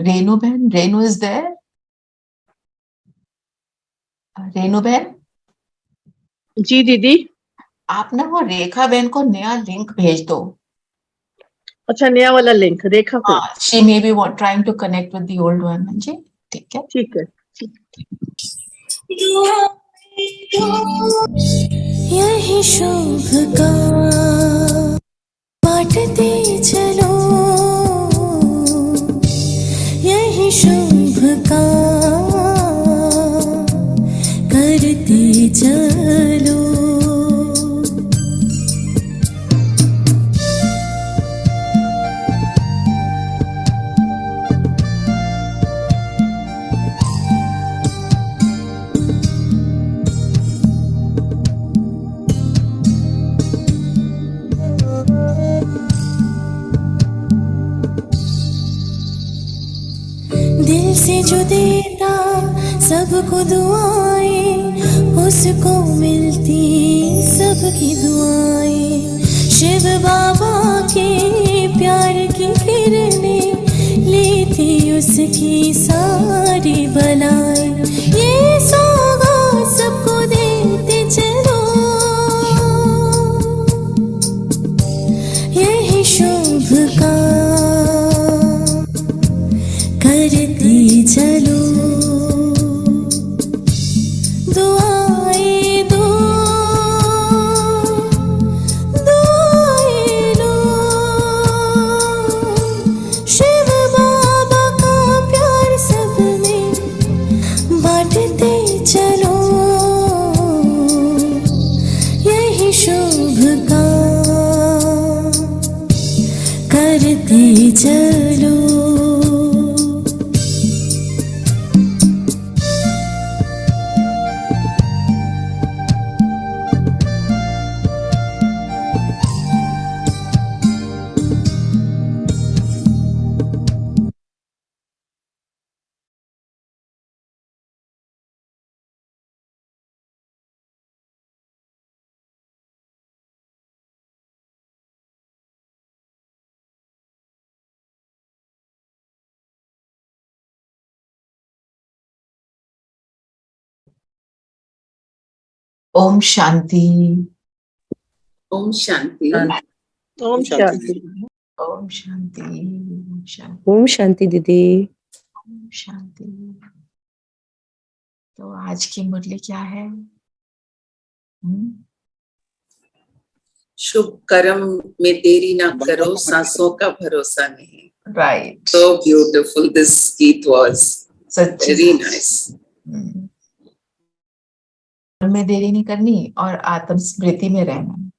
रेनू बहन, Renu is there? Renu बहन, जी दीदी। आप ना वो रेखा बहन को नया लिंक भेज दो। अच्छा, नया वाला लिंक रेखा को? हाँ, she may be trying to connect with the old one। जी, ठीक है। ठीक है। यही शुभ का बांटते चलो, यही शुभ का करते चलो। दिल से जो देता सबको दुआएं, उसको मिलती सबकी दुआएं। शिव बाबा के प्यार की किरणें लेती उसकी सारी बलाएं। ये सौगात सबको देते चलो, यही शुभ का करते चलो। दुआएं दो, दुआएं लो, शिव बाबा का प्यार सब में बांटते चलो, यही शुभ का करते चलो। ओम शांति। ओम शांति। ओम शांति। ओम शांति। ओम शांति। ओम शांति दीदी। ओम शांति। तो आज की मुरली क्या है? शुभ कर्म में देरी ना करो, सांसों का भरोसा नहीं। राइट। So beautiful this गीत was. Very nice. में देरी नहीं करनी और आत्म स्मृति में रहना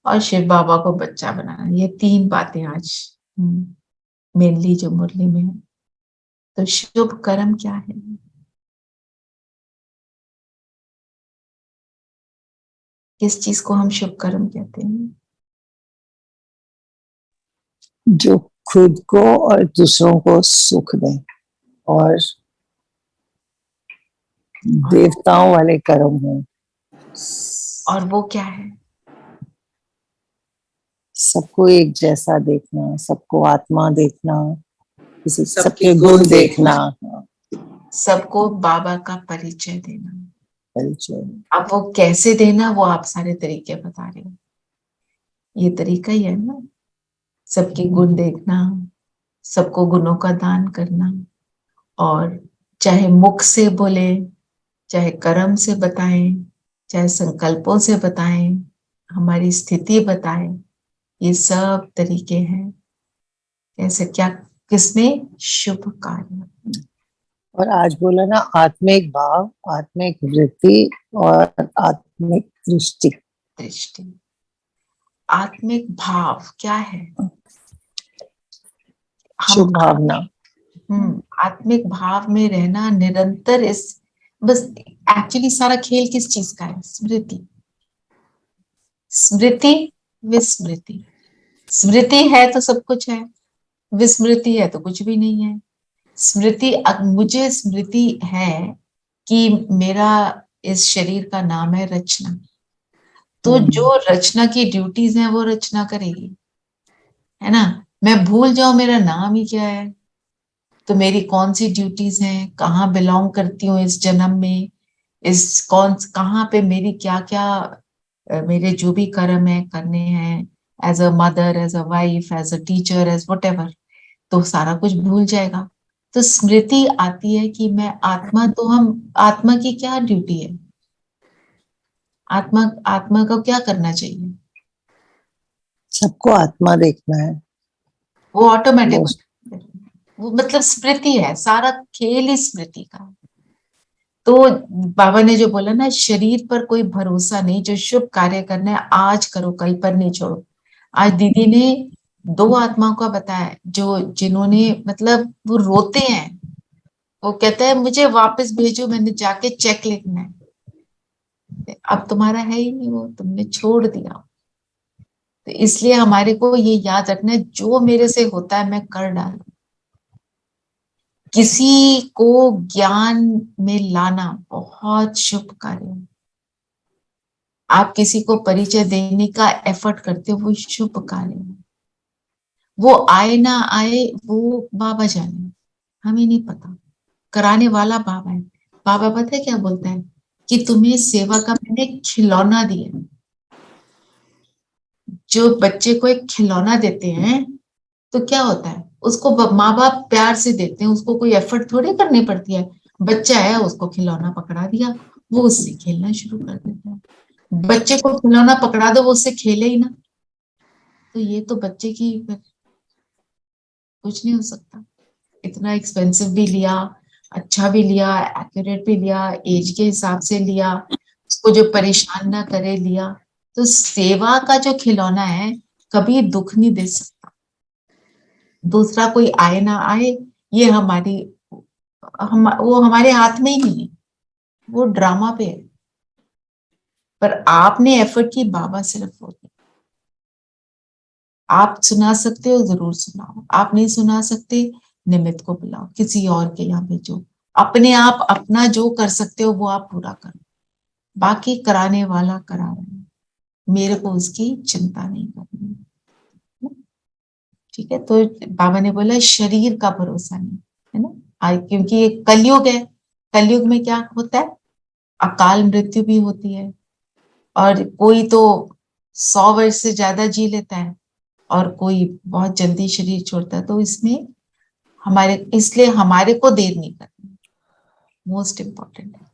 और शिव बाबा को बच्चा बनाना, ये तीन बातें आज मेनली जो मुरली में है। तो शुभ कर्म क्या है? किस चीज को हम शुभ कर्म कहते हैं? जो खुद को और दूसरों को सुख दे और देवताओं वाले कर्म हो। और वो क्या है? सबको एक जैसा देखना, सबको आत्मा देखना, किसी सबके सबके गुण देखना, सबको बाबा का परिचय देना। परिचय। अब वो कैसे देना, वो आप सारे तरीके बता रहे हो। ये तरीका ही है ना, सबके गुण देखना, सबको गुणों का दान करना, और चाहे मुख से बोले, चाहे कर्म से बताएं, चाहे संकल्पों से बताएं, हमारी स्थिति बताएं, ये सब तरीके हैं। कैसे, क्या, किसमें? शुभ कार्य। और आज बोला ना, आत्मिक भाव, आत्मिक वृत्ति और आत्मिक दृष्टि। दृष्टि, आत्मिक भाव क्या है? शुभ भावना। आत्मिक भाव में रहना निरंतर। इस बस एक्चुअली सारा खेल किस चीज का है? स्मृति। स्मृति विस्मृति। स्मृति है तो सब कुछ है, विस्मृति है तो कुछ भी नहीं है। स्मृति, मुझे स्मृति है कि मेरा इस शरीर का नाम है रचना, तो जो रचना की ड्यूटीज हैं वो रचना करेगी, है ना। मैं भूल जाऊं मेरा नाम ही क्या है, तो मेरी कौन सी ड्यूटीज हैं, कहाँ बिलोंग करती हूँ इस जन्म में, इस कहाँ पे मेरी क्या क्या मेरे जो भी कर्म है करने हैं, as a mother, as a wife, as a teacher, as whatever, तो सारा कुछ भूल जाएगा। तो स्मृति आती है कि मैं आत्मा, तो हम आत्मा की क्या ड्यूटी है, आत्मा आत्मा को क्या करना चाहिए, सबको आत्मा देखना है। वो ऑटोमेटिक, वो वो मतलब स्मृति है, सारा खेल ही स्मृति का है। तो बाबा ने जो बोला ना, शरीर पर कोई भरोसा नहीं, जो शुभ कार्य करना है आज करो, कल पर नहीं छोड़ो। आज दीदी ने 2 आत्माओं का बताया, जो जिन्होंने मतलब वो रोते हैं, वो कहते हैं मुझे वापस भेजो, मैंने जाके चेक लिखना है, अब तुम्हारा है ही नहीं, वो तुमने छोड़ दिया। तो इसलिए हमारे को ये याद रखना है, जो मेरे से होता है मैं कर डालू। किसी को ज्ञान में लाना बहुत शुभ कार्य है। आप किसी को परिचय देने का एफर्ट करते हो, वो शुभ कार्य है। वो आए ना आए वो बाबा जाने, हमें नहीं पता, कराने वाला बाबा है। बाबा पता है क्या बोलता है कि तुम्हें सेवा का मैंने खिलौना दिया। जो बच्चे को एक खिलौना देते हैं तो क्या होता है, उसको माँ बाप प्यार से देते हैं, उसको कोई एफर्ट थोड़ी करनी पड़ती है। बच्चा है, उसको खिलौना पकड़ा दिया, वो उससे खेलना शुरू कर देता है। बच्चे को खिलौना पकड़ा दो, वो उससे खेले ही ना, तो ये तो बच्चे की कुछ नहीं हो सकता। इतना एक्सपेंसिव भी लिया, अच्छा भी लिया, एक्यूरेट भी लिया, एज के हिसाब से लिया, उसको जो परेशान ना करे लिया। तो सेवा का जो खिलौना है कभी दुख नहीं दे सकता। दूसरा कोई आए ना आए, ये वो हमारे हाथ में ही नहीं है, वो ड्रामा पे है। पर आपने एफर्ट की, बाबा सिर्फ होते, आप सुना सकते हो जरूर सुनाओ, आप नहीं सुना सकते निमित्त को बुलाओ, किसी और के यहाँ भेजो। अपने आप अपना जो कर सकते हो वो आप पूरा करो, बाकी कराने वाला करा रहे हैं, मेरे को उसकी चिंता नहीं करनी। ठीक है, तो बाबा ने बोला शरीर का भरोसा नहीं, है ना। क्योंकि ये कलयुग है, कलयुग में क्या होता है, अकाल मृत्यु भी होती है, और कोई तो 100 वर्ष से ज्यादा जी लेता है और कोई बहुत जल्दी शरीर छोड़ता है। तो इसमें इसलिए हमारे को देर नहीं करनी, मोस्ट इम्पोर्टेंट है।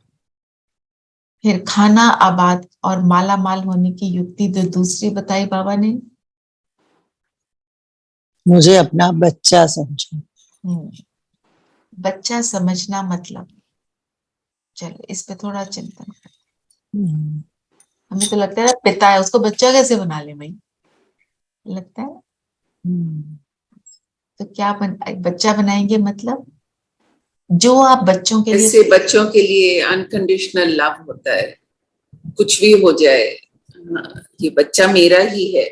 फिर खाना आबाद और माला माल होने की युक्ति जो दूसरी बताई बाबा ने, मुझे अपना बच्चा समझो। बच्चा समझना मतलब, चलो इस पे थोड़ा चिंतन करें। हमें तो लगता है पिता है, उसको बच्चा कैसे बना ले भाई, लगता है। तो क्या बच्चा बनाएंगे मतलब, जो आप बच्चों के लिए, ऐसे बच्चों के लिए अनकंडीशनल लव होता है, कुछ भी हो जाए, हाँ, ये बच्चा मेरा ही है,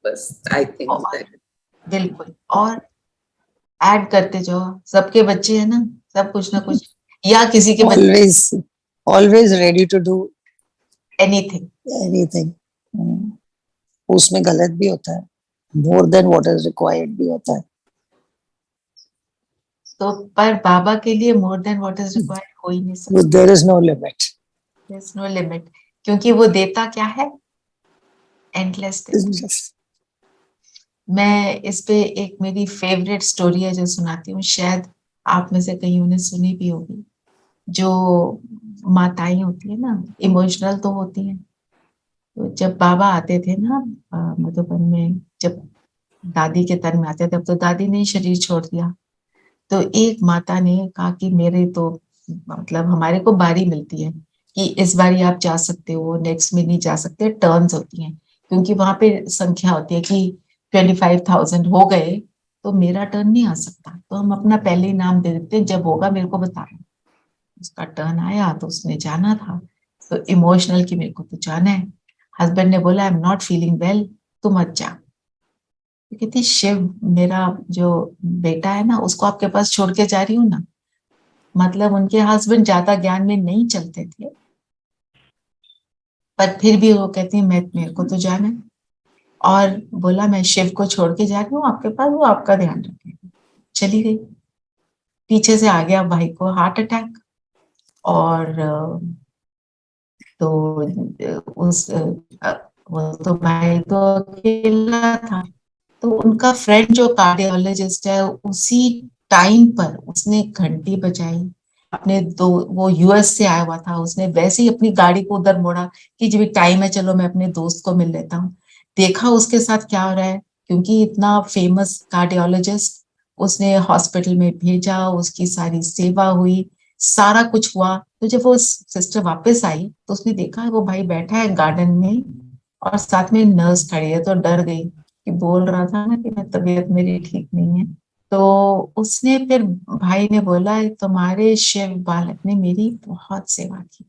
बस। आई थिंक दैट, बिल्कुल, और ऐड करते जाओ, सबके बच्चे हैं ना, सब कुछ ना कुछ, या किसी के बच्चे, always ready to do anything. Anything. उसमें गलत भी होता है, more than what is required भी होता है। तो पर बाबा के लिए more than what is required हो ही नहीं सकता, there is no limit, there is no limit, क्योंकि वो देता क्या है, एंडलेस देता। मैं इस पे एक मेरी फेवरेट स्टोरी है जो सुनाती हूँ, शायद आप में से कहीं उन्हें सुनी भी होगी। जो माताएं होती है ना, इमोशनल तो होती हैं। तो जब बाबा आते थे ना मधुबन में, जब दादी के तन में आते थे, अब तो दादी ने शरीर छोड़ दिया, तो एक माता ने कहा कि मेरे तो मतलब हमारे को बारी मिलती है कि इस बारी आप जा सकते हो, नेक्स्ट में नहीं जा सकते, टर्न्स होती हैं, क्योंकि वहां पे संख्या होती है कि 25,000 हो गए तो मेरा टर्न नहीं आ सकता, तो हम अपना पहले ही नाम दे देते हैं, जब होगा मेरे को बताना। उसका टर्न आया तो उसने जाना था, तो इमोशनल की मेरे को तो जाना है। हस्बैंड ने बोला I am not feeling well, तू मत जा। तो कहती शिव, मेरा जो बेटा है ना उसको आपके पास छोड़ के जा रही हूँ ना। मतलब उनके हस्बैंड ज्यादा ज्ञान में नहीं चलते थे, पर फिर भी वो कहती है मैं, मेरे को तो जाना है। और बोला मैं शिव को छोड़ के जा रही हूँ आपके पास, वो आपका ध्यान रखेगा। चली गई। पीछे से आ गया भाई को हार्ट अटैक। और तो वो तो भाई तो अकेला था। तो उनका फ्रेंड जो कार्डियोलॉजिस्ट है, उसी टाइम पर उसने घंटी बजाई। अपने दो, वो यूएस से आया हुआ था, उसने वैसे ही अपनी गाड़ी को उधर मोड़ा कि जब टाइम है चलो मैं अपने दोस्त को मिल लेता हूँ। देखा उसके साथ क्या हो रहा है, क्योंकि इतना फेमस कार्डियोलॉजिस्ट, उसने हॉस्पिटल में भेजा, उसकी सारी सेवा हुई, सारा कुछ हुआ। तो जब वो सिस्टर वापस आई तो उसने देखा वो भाई बैठा है गार्डन में और साथ में नर्स खड़ी है। तो डर गई कि बोल रहा था ना कि मैं, तबीयत मेरी ठीक नहीं है। तो उसने फिर, भाई ने बोला तुम्हारे शिव बालक ने मेरी बहुत सेवा की।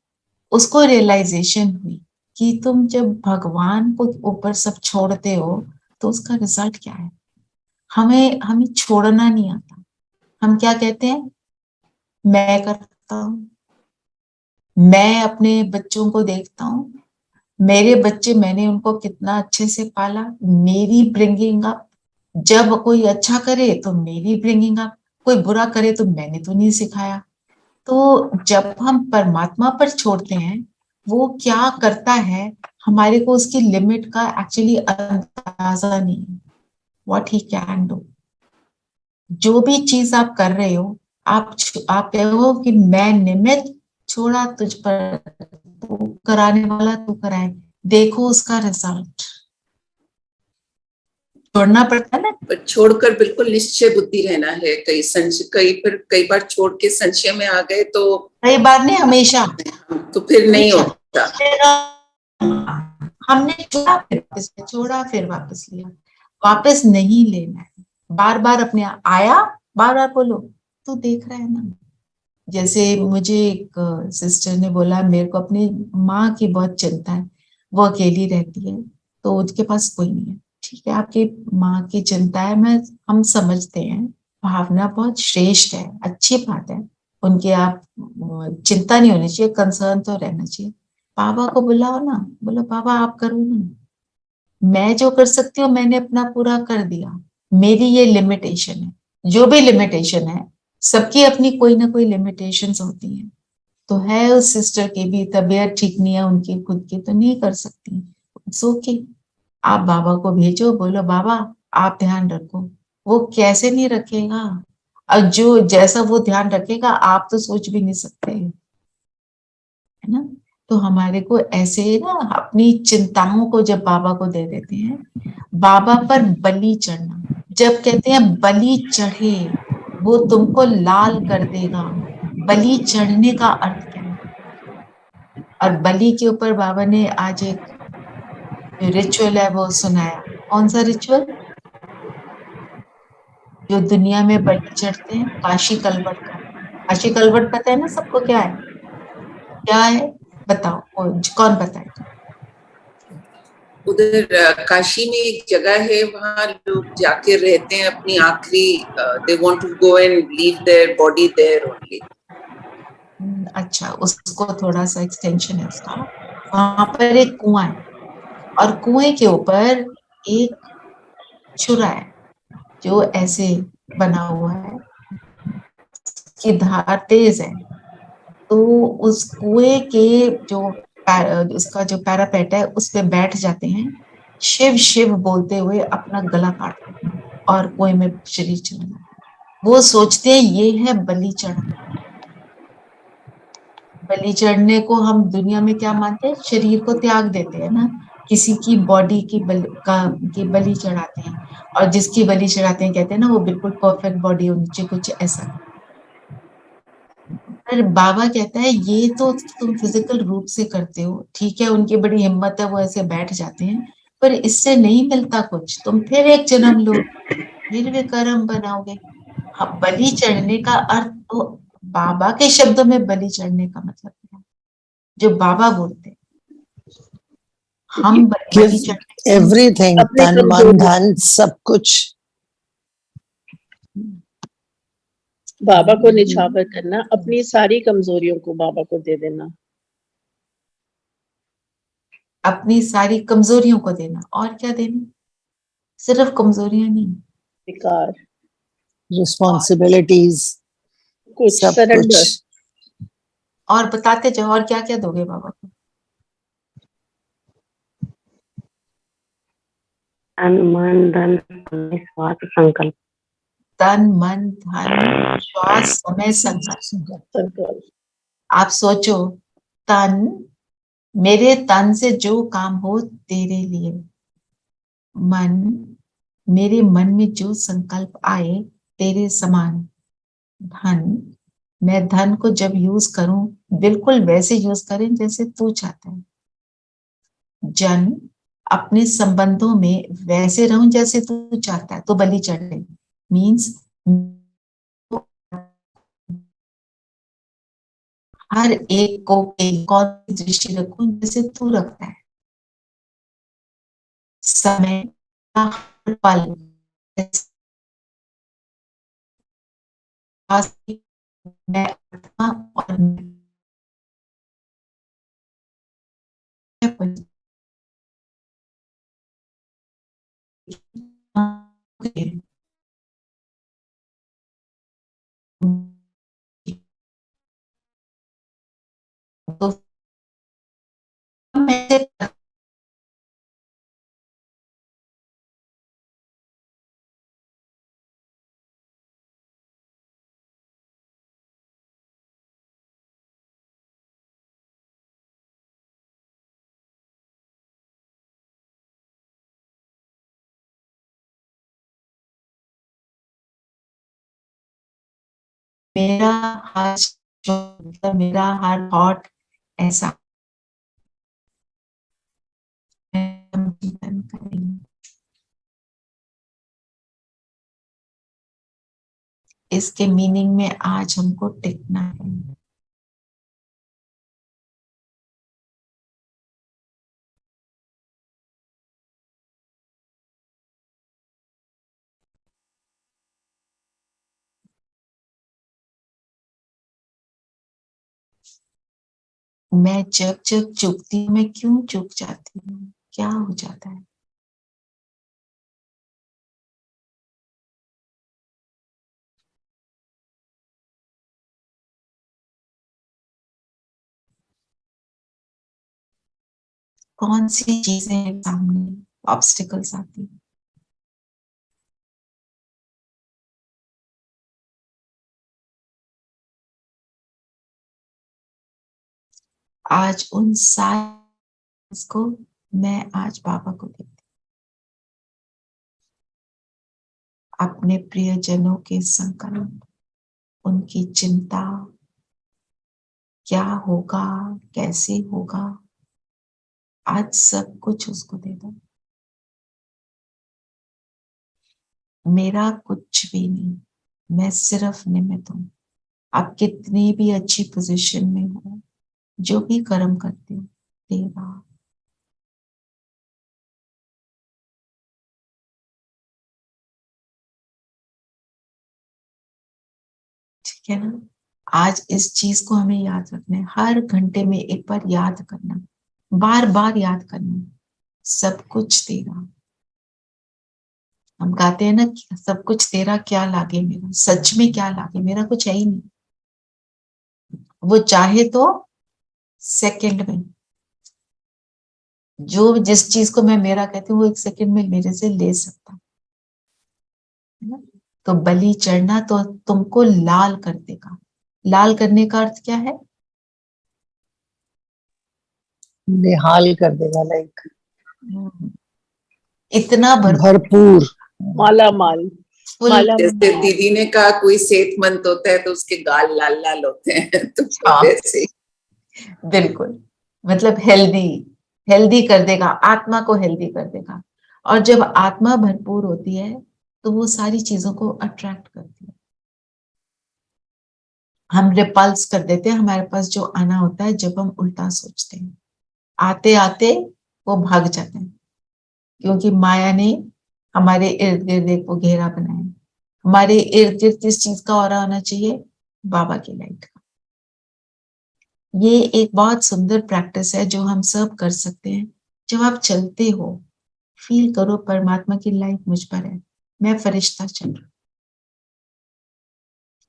उसको रियलाइजेशन हुई कि तुम जब भगवान को ऊपर सब छोड़ते हो तो उसका रिजल्ट क्या है। हमें हमें छोड़ना नहीं आता। हम क्या कहते हैं, मैं करता हूँ, मैं अपने बच्चों को देखता हूँ, मेरे बच्चे मैंने उनको कितना अच्छे से पाला, मेरी ब्रिंगिंग अप। जब कोई अच्छा करे तो मेरी ब्रिंगिंग अप, कोई बुरा करे तो मैंने तो नहीं सिखाया। तो जब हम परमात्मा पर छोड़ते हैं, वो क्या करता है हमारे को उसकी लिमिट का एक्चुअली अंदाजा नहीं है। What he can do. जो भी चीज आप कर रहे हो, आप कहो कि मैं निमित्त, छोड़ा तुझ पर, तू कराने वाला तू कराए, देखो उसका रिजल्ट। छोड़ना पड़ता है ना। पर छोड़कर बिल्कुल निश्चय बुद्धि रहना है। कई संशय, कई बार छोड़ के संशय में आ गए तो कई बार नहीं, हमेशा। तो फिर नहीं हमेशा। होता। हमने छोड़ा फिर वापस लिया, छोड़ा फिर वापस लिया। वापस नहीं लेना है। बार बार अपने आया, बार बार बोलो तो देख रहा है ना। जैसे मुझे एक सिस्टर ने बोला मेरे को अपनी माँ की बहुत चिंता है, वो अकेली रहती है तो उसके पास कोई नहीं है। ठीक है, आपकी माँ की चिंता है, मैं, हम समझते हैं, भावना बहुत श्रेष्ठ है, अच्छी बात है। उनकी आप चिंता नहीं होनी चाहिए, कंसर्न तो रहना चाहिए। बाबा को बुलाओ ना, बोलो बाबा आप करो ना, मैं जो कर सकती हूँ मैंने अपना पूरा कर दिया, मेरी ये लिमिटेशन है। जो भी लिमिटेशन है, सबकी अपनी कोई ना कोई लिमिटेशंस होती हैं। तो है उस सिस्टर की भी तबीयत ठीक नहीं है, उनकी खुद की, तो नहीं कर सकती। It's okay. आप बाबा को भेजो, बोलो बाबा आप ध्यान रखो। वो कैसे नहीं रखेगा, और जो जैसा वो ध्यान रखेगा आप तो सोच भी नहीं सकते, है ना। तो हमारे को ऐसे ना अपनी चिंताओं को जब बाबा को दे देते हैं, बाबा पर बलि चढ़ना, जब कहते हैं बलि चढ़े वो तुमको लाल कर देगा, बलि चढ़ने का अर्थ क्या है। और बलि के ऊपर बाबा ने आज एक रिचुअल है वो सुनाया। कौन सा रिचुअल, जो दुनिया में बलि चढ़ते हैं, काशी कलवट का। काशी कलवट पता है ना सबको, क्या है, क्या है, बताओ कौन बताएगा। उधर काशी में एक जगह है, वहां लोग जाके रहते हैं अपनी आखिरी, they want to go and leave their body there only. अच्छा, उसको थोड़ा सा एक्सटेंशन है उसका। वहां पर एक कुआं है और कुएं के ऊपर एक छुरा है जो ऐसे बना हुआ है, की धार तेज है। तो उस कुएं के जो उसका जो पैरापेट है उस पे बैठ जाते हैं, शिव शिव बोलते हुए अपना गला काटते हैं और कुएं में शरीर चला जाता है। वो सोचते हैं ये है बलि चढ़ना। बलि चढ़ने को हम दुनिया में क्या मानते हैं, शरीर को त्याग देते हैं ना, किसी की बॉडी की बलि चढ़ाते हैं। और जिसकी बलि चढ़ाते हैं कहते हैं ना वो बिल्कुल परफेक्ट बॉडी होनी चाहिए, कुछ ऐसा। पर बाबा कहता है ये तो तुम फिजिकल रूप से करते हो, ठीक है, उनकी बड़ी हिम्मत है, वो ऐसे बैठ जाते हैं, पर इससे नहीं मिलता कुछ। तुम फिर एक जन्म लो, फिर वे कर्म बनाओगे। हाँ, बलि चढ़ने का अर्थ तो बाबा के शब्दों में बलि चढ़ने का मतलब है, जो बाबा बोलते हैं। हम गिव बलि चढ़ाते हैं एवरीथिंग, अपने तन मन कमजोरी धन सब कुछ। बाबा को निछावर करना, अपनी सारी कमजोरियों को बाबा को दे देना। अपनी सारी कमजोरियों को देना, और क्या देना? सिर्फ कमजोरियां नहीं, विकार, रिस्पॉन्सिबिलिटीज, कुछ सब सरेंडर, कुछ। और बताते जाओ और क्या क्या दोगे बाबा को? तन मन धन विश्वास संकल्प। तन मन धन श्वास समय संकल्प। संकल्प। आप सोचो, तन, मेरे तन से जो काम हो तेरे लिए। मन, मेरे मन में जो संकल्प आए तेरे समान। धन, मैं धन को जब यूज करूं बिल्कुल वैसे यूज करें जैसे तू चाहता है। जन, अपने संबंधों में वैसे रहूं जैसे तू चाहता है, तो बलि चढ़े मीन्स हर एक को कौन सी दृष्टि रखूं जैसे तू रखता है। समय का हर पल मैं आत्मा और तो मैं मेरा हर मतलब मेरा हर थॉट ऐसा हम चिंतन करेंगे। इसके मीनिंग में आज हमको टिकना है। मैं जब जब चूकती हूँ, मैं क्यों चूक जाती हूँ, क्या हो जाता है? कौन सी चीजें सामने ऑब्स्टिकल्स आती हैं? आज उन सारे को मैं आज बाबा को देती हूँ। अपने प्रियजनों के संकल्प, उनकी चिंता, क्या होगा, कैसे होगा, आज सब कुछ उसको दे दो। मेरा कुछ भी नहीं, मैं सिर्फ निमित्त हूँ। आप कितनी भी अच्छी पोजीशन में हो, जो भी कर्म करते हो, तेरा। ठीक है ना? आज इस चीज को हमें याद रखना है, हर घंटे में एक बार याद करना, बार बार याद करना, सब कुछ तेरा। हम गाते हैं ना, सब कुछ तेरा क्या लागे मेरा, सच में क्या लागे मेरा, कुछ है ही नहीं। वो चाहे तो सेकंड में, जो जिस चीज को मैं मेरा कहती हूँ वो एक सेकंड में मेरे से ले सकता है ना। तो बलि चढ़ना तो तुमको लाल कर देगा। लाल करने का अर्थ क्या है? निहाल कर देगा, लाइक इतना भरपूर। माला माल, फुल। माला जैसे माल। दीदी ने कहा कोई सेहतमंद होता है तो उसके गाल लाल लाल होते हैं, तो हाँ, वैसे ही। बिल्कुल, मतलब हेल्दी, हेल्दी कर देगा, आत्मा को हेल्दी कर देगा। और जब आत्मा भरपूर होती है तो वो सारी चीजों को अट्रैक्ट करती है। हम रिपल्स कर देते हैं हमारे पास जो आना होता है जब हम उल्टा सोचते हैं। आते आते वो भाग जाते हैं, क्योंकि माया ने हमारे इर्द गिर्द एक वो घेरा बनाया। हमारे इर्द गिर्द किस चीज का ऑरा होना चाहिए? बाबा की लाइट का। ये एक बहुत सुंदर प्रैक्टिस है जो हम सब कर सकते हैं। जब आप चलते हो, फील करो परमात्मा की लाइट मुझ पर है, मैं फरिश्ता चल रहा हूं।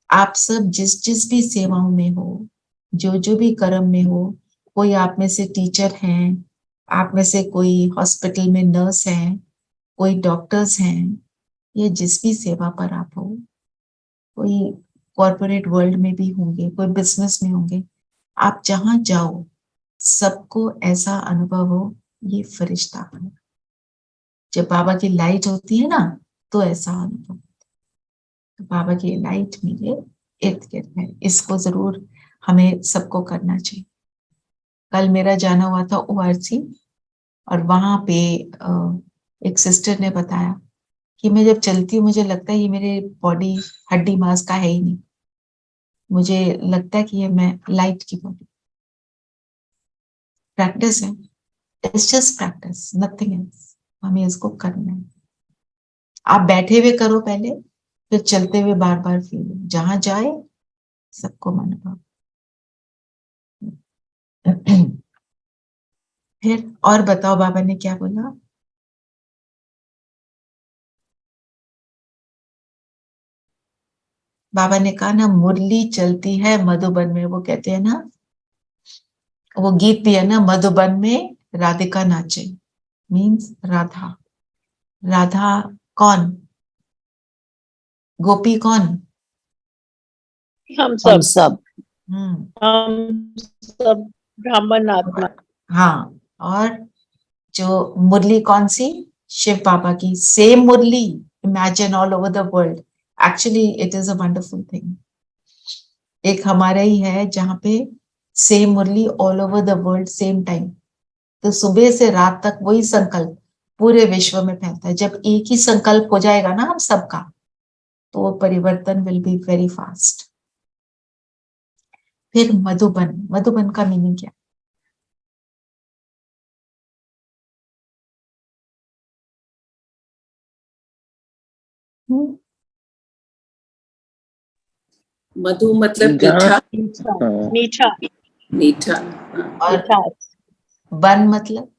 आप सब जिस जिस भी सेवाओं में हो, जो जो भी कर्म में हो, कोई आप में से टीचर हैं, आप में से कोई हॉस्पिटल में नर्स हैं, कोई डॉक्टर्स हैं, ये जिस भी सेवा पर आप हो, कोई कॉर्पोरेट वर्ल्ड में भी होंगे, कोई बिजनेस में होंगे, आप जहां जाओ सबको ऐसा अनुभव हो ये फरिश्ता है। जब बाबा की लाइट होती है ना, तो ऐसा अनुभव, तो बाबा की लाइट मेरे इर्द गिर्द है। इसको जरूर हमें सबको करना चाहिए। कल मेरा जाना हुआ था ORC, और वहां पे एक सिस्टर ने बताया कि मैं जब चलती हूँ मुझे लगता है ये मेरे बॉडी हड्डी मांस का है ही नहीं, मुझे लगता है कि ये मैं लाइट की बॉडी। प्रैक्टिस है, it's just practice, nothing else. हमें इसको करना है। आप बैठे हुए करो पहले, फिर चलते हुए बार बार फील, जहां जाए सबको अनुभव। फिर और बताओ बाबा ने क्या बोला? बाबा ने कहा ना, मुरली चलती है मधुबन में। वो कहते हैं ना, वो गीत भी है ना, मधुबन में राधिका नाचे, मीन्स राधा। राधा कौन? गोपी कौन? हम हम सब सब हम सब ब्राह्मण आत्मा। हाँ, और जो मुरली कौन सी? शिव बाबा की। Same murli, imagine all over the world. Actually it is a wonderful thing. एक हमारा ही है जहाँ पे same murli all over the world same time. तो सुबह से रात तक वही संकल्प पूरे विश्व में फैलता है। जब एक ही संकल्प हो जाएगा ना हम सबका, तो वो परिवर्तन विल बी वेरी फास्ट। फिर मधुबन, मधुबन का मीनिंग क्या? मधु मतलब जहाँ मीठा, हाँ, मीठा मीठा। और मिठास, बन मतलब?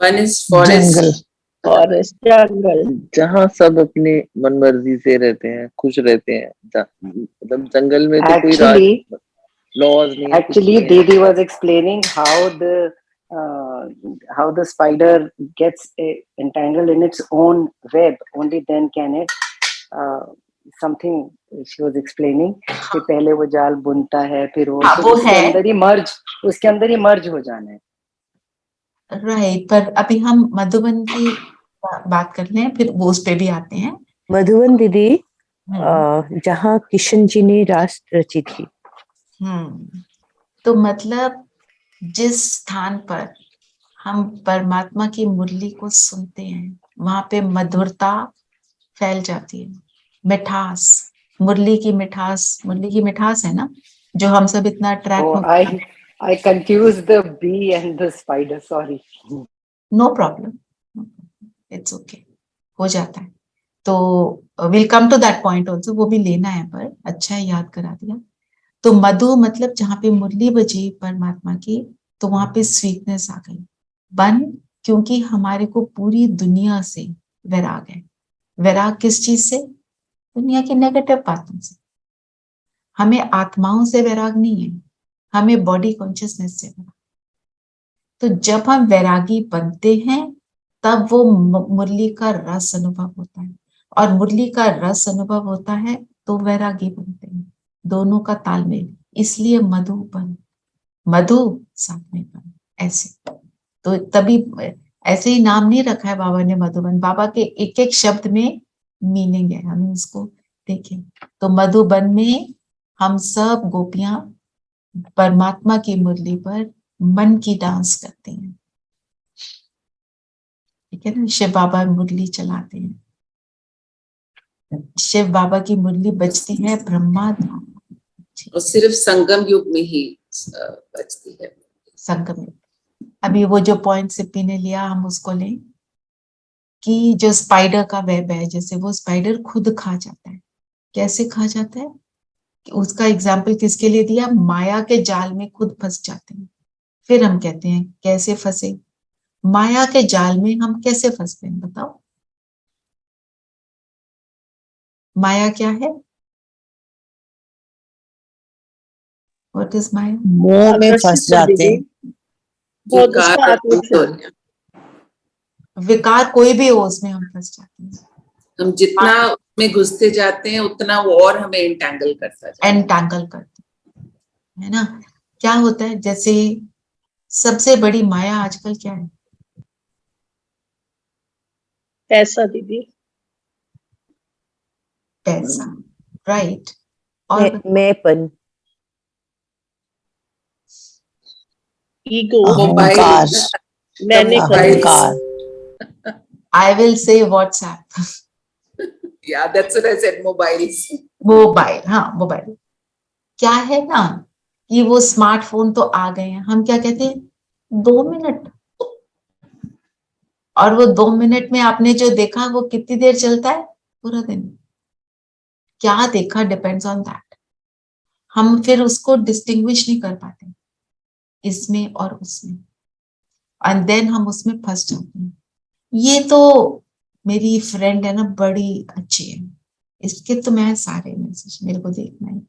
वन इज जंगल। फॉरेस्ट। फॉरेस्ट, जंगल। जहाँ सब अपने मन मर्जी से रहते हैं, खुश रहते हैं, मतलब जंगल में तो कोई राज Actually, लॉज नहीं है, कुछ actually, नहीं है। Didi was explaining how the spider gets entangled in its own web. Only then can it something she was explaining कि पहले वो जाल बुनता है, फिर वो हाँ, तो वो उसके है अंदर ही मर्ज हो जाना है। राइट। पर अभी हम मधुबन की बात कर लें, फिर वो उस पे भी आते हैं। मधुबन दीदी हम्म जहाँ किशन जी ने रास रची थी। तो मतलब जिस स्थान पर हम परमात्मा की मुरली को सुनते हैं, वहां पे मधुरता फैल जाती है, मिठास। मुरली की मिठास है ना, जो हम सब इतना अट्रैक्ट Oh, होते हैं। I confused the bee and the spider. Sorry. No problem, it's okay, हो जाता है। तो will come to that point also, वो भी लेना है, पर अच्छा है याद करा दिया। तो मधु मतलब जहाँ पे मुरली बजी परमात्मा की, तो वहां पे स्वीटनेस आ गई। बन, क्योंकि हमारे को पूरी दुनिया से वैराग है। वैराग किस चीज से? दुनिया की नेगेटिव बातों से। हमें आत्माओं से वैराग नहीं है, हमें बॉडी कॉन्शियसनेस से वैराग। तो जब हम वैरागी बनते हैं, तब वो मुरली का रस अनुभव होता है, और मुरली का रस अनुभव होता है तो वैरागी बनते हैं। दोनों का तालमेल, इसलिए मधुबन, मधु साथ में बन, ऐसे। तो तभी ऐसे ही नाम नहीं रखा है बाबा ने मधुबन। बाबा के एक एक शब्द में मीनिंग है, हमें उसको देखें। तो मधुबन में हम सब गोपियां परमात्मा की मुरली पर मन की डांस करते हैं, ठीक है ना। शिव बाबा मुरली चलाते हैं, शिव बाबा की मुरली बजती है ब्रह्मा धाम, और सिर्फ संगम युग में ही बचती है। संगम में। अभी वो जो पॉइंट सिप्पी ने लिया हम उसको लें कि जो स्पाइडर का वेब है, जैसे वो स्पाइडर खुद खा जाता है। कैसे खा जाता है? उसका एग्जाम्पल किसके लिए दिया? माया के जाल में खुद फंस जाते हैं। फिर हम कहते हैं कैसे फंसे? माया के जाल में हम कैसे फंसते हैं बताओ? माया क्या है? व्हाट इज माया? मोह में फंस आकर्षित जाते दीदी, हैं। बहुत विकार उसका और आकर्षण। कमजोरियां। विकार कोई भी हो उसमें हम फंस जाते हैं। हम जितना उसमें घुसते जाते हैं उतना वो और हमें एंटैंगल करता जाता है। एंटैंगल करते हैं, है ना? क्या होता है, जैसे सबसे बड़ी माया आजकल क्या है? पैसा दीदी, पैसा, राइट? और मैंपन, ईगो, मोबाइल, अहंकार, मैंने करना। अहंकार, आई विल से व्हाट्सएप, या that's what I said, mobiles. Mobile, हाँ मोबाइल। क्या है ना कि वो स्मार्टफोन तो आ गए हैं, हम क्या कहते हैं 2 मिनट, और वो 2 मिनट में आपने जो देखा वो कितनी देर चलता है? पूरा दिन। क्या देखा डिपेंड्स ऑन दैट। हम फिर उसको डिस्टिंग्विश नहीं कर पाते इसमें और उसमें, एंड देन हम उसमें फंस जाते हैं। ये तो मेरी फ्रेंड है ना, बड़ी अच्छी है, इसके तो मैं सारे मैसेज मेरे को देखना है,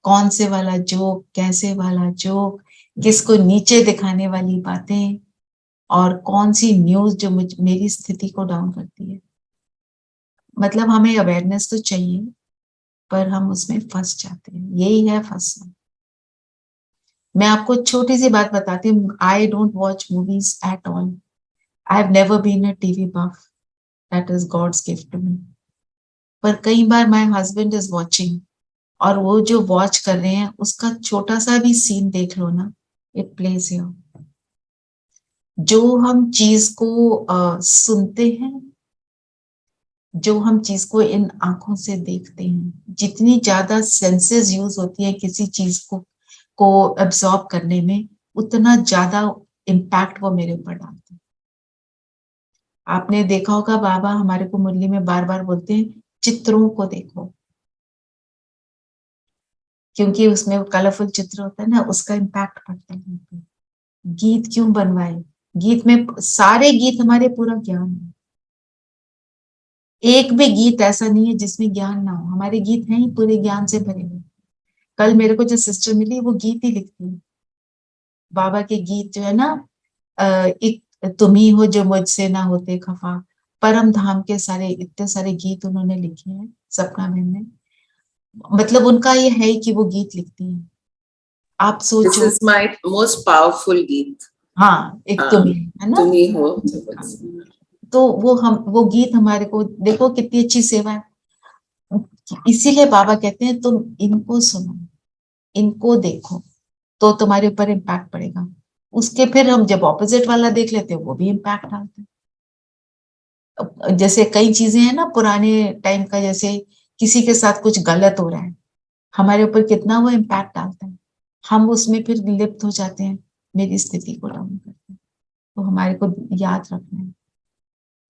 कौन से वाला जोक, कैसे वाला जोक, किसको नीचे दिखाने वाली बातें, और कौन सी न्यूज जो मेरी स्थिति को डाउन करती है। मतलब हमें अवेयरनेस तो चाहिए, पर हम उसमें फंस जाते हैं। यही है फंसना। मैं आपको छोटी सी बात बताती हूँ, I don't watch movies at all. I have never been a TV buff, that is God's gift to me. पर कई बार माय हस्बैंड इज वॉचिंग, और वो जो वॉच कर रहे हैं उसका छोटा सा भी सीन देख लो ना, इट प्लेस हियर। जो हम चीज को सुनते हैं, जो हम चीज को इन आंखों से देखते हैं, जितनी ज्यादा सेंसेस यूज होती है किसी चीज को एब्सॉर्ब करने में, उतना ज्यादा इम्पैक्ट वो मेरे ऊपर डालते हैं। आपने देखा होगा बाबा हमारे को मुरली में बार बार बोलते हैं चित्रों को देखो, क्योंकि उसमें कलरफुल चित्र होता है ना, उसका इम्पैक्ट पड़ता है। गीत क्यों बनवाए? गीत में सारे गीत हमारे पूरा ज्ञान है, एक भी गीत ऐसा नहीं है जिसमें ज्ञान ना हो। हमारे गीत हैं ही पूरे ज्ञान से भरे हुए। कल मेरे को जो सिस्टर मिली वो गीत ही लिखती है, बाबा के गीत जो है ना, एक तुम ही हो जो मुझसे ना होते खफा, परम धाम के सारे इतने सारे गीत उन्होंने लिखे हैं सपना बहन ने। मतलब उनका ये है कि वो गीत लिखती है। आप दिस सोचो, इज माय मोस्ट पावरफुल गीत। हाँ एक हाँ, तुम ही है ना। तुम ही हो। तो वो गीत हमारे को, देखो कितनी अच्छी सेवा है। इसीलिए बाबा कहते हैं तुम इनको सुनो, इनको देखो, तो तुम्हारे ऊपर इम्पैक्ट पड़ेगा। उसके फिर हम जब ऑपोजिट वाला देख लेते हैं वो भी इम्पैक्ट डालते हैं। जैसे कई चीजें हैं ना पुराने टाइम का, जैसे किसी के साथ कुछ गलत हो रहा है, हमारे ऊपर कितना वो इम्पैक्ट डालता है, हम उसमें फिर लिप्त हो जाते हैं, मेरी स्थिति को डाउन करते हैं। तो हमारे को याद रखना है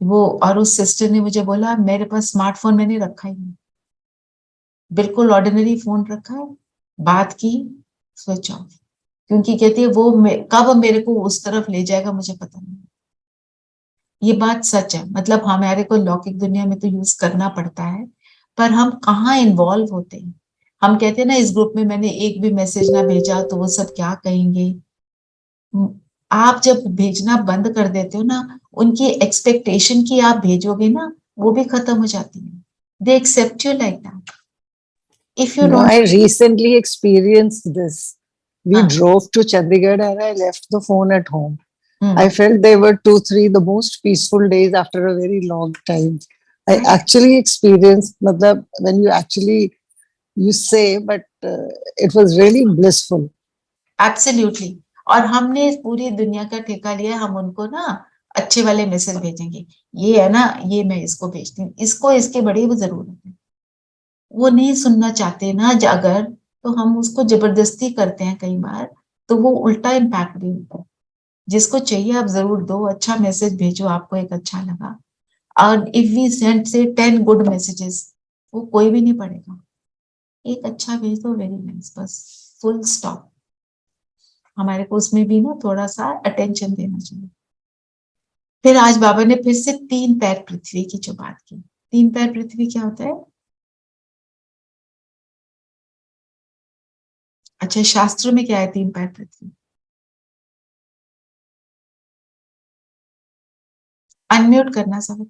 वो। और उस सिस्टर ने मुझे बोला मेरे पास स्मार्टफोन मैंने रखा ही नहीं, बिल्कुल ऑर्डिनरी फोन रखा है, बात की, स्विच ऑफ, क्योंकि कहती है वो कब मेरे को उस तरफ ले जाएगा मुझे पता नहीं। ये बात सच है, मतलब हमारे को लौकिक दुनिया में तो यूज करना पड़ता है, पर हम कहाँ इन्वॉल्व होते हैं। हम कहते हैं ना इस ग्रुप में मैंने एक भी मैसेज ना भेजा तो वो सब क्या कहेंगे। आप जब भेजना बंद कर देते हो ना, उनकी एक्सपेक्टेशन की आप भेजोगे ना, वो भी खत्म हो जाती है। They accept you like that. If you No, don't, I recently experienced this. We drove to Chandigarh and I left the phone at home. I felt they were 2, 3 the most peaceful days after a very long time. I actually experienced, matlab, when you actually you say, but it was really blissful. Absolutely. और हमने पूरी दुनिया का ठेका लिया, हम उनको ना अच्छे वाले मैसेज भेजेंगे, ये है ना, ये मैं इसको भेजती हूँ, इसको इसके बड़ी वो जरूरत है। वो नहीं सुनना चाहते ना अगर, तो हम उसको जबरदस्ती करते हैं कई बार, तो वो उल्टा इम्पैक्ट भी होता है। जिसको चाहिए आप जरूर दो, अच्छा मैसेज भेजो, आपको एक अच्छा लगा। और इफ वी सेंड से 10 गुड मैसेजेस, वो कोई भी नहीं पढ़ेगा। एक अच्छा भेज दो, वेरी नाइस, बस फुल स्टॉप। हमारे को उसमें भी ना थोड़ा सा अटेंशन देना चाहिए। फिर आज बाबा ने फिर से 3 पैर पृथ्वी की जो बात की। 3 पैर पृथ्वी क्या होता है? अच्छा, शास्त्रों में क्या है 3 पैर पृथ्वी? अनम्यूट करना सब।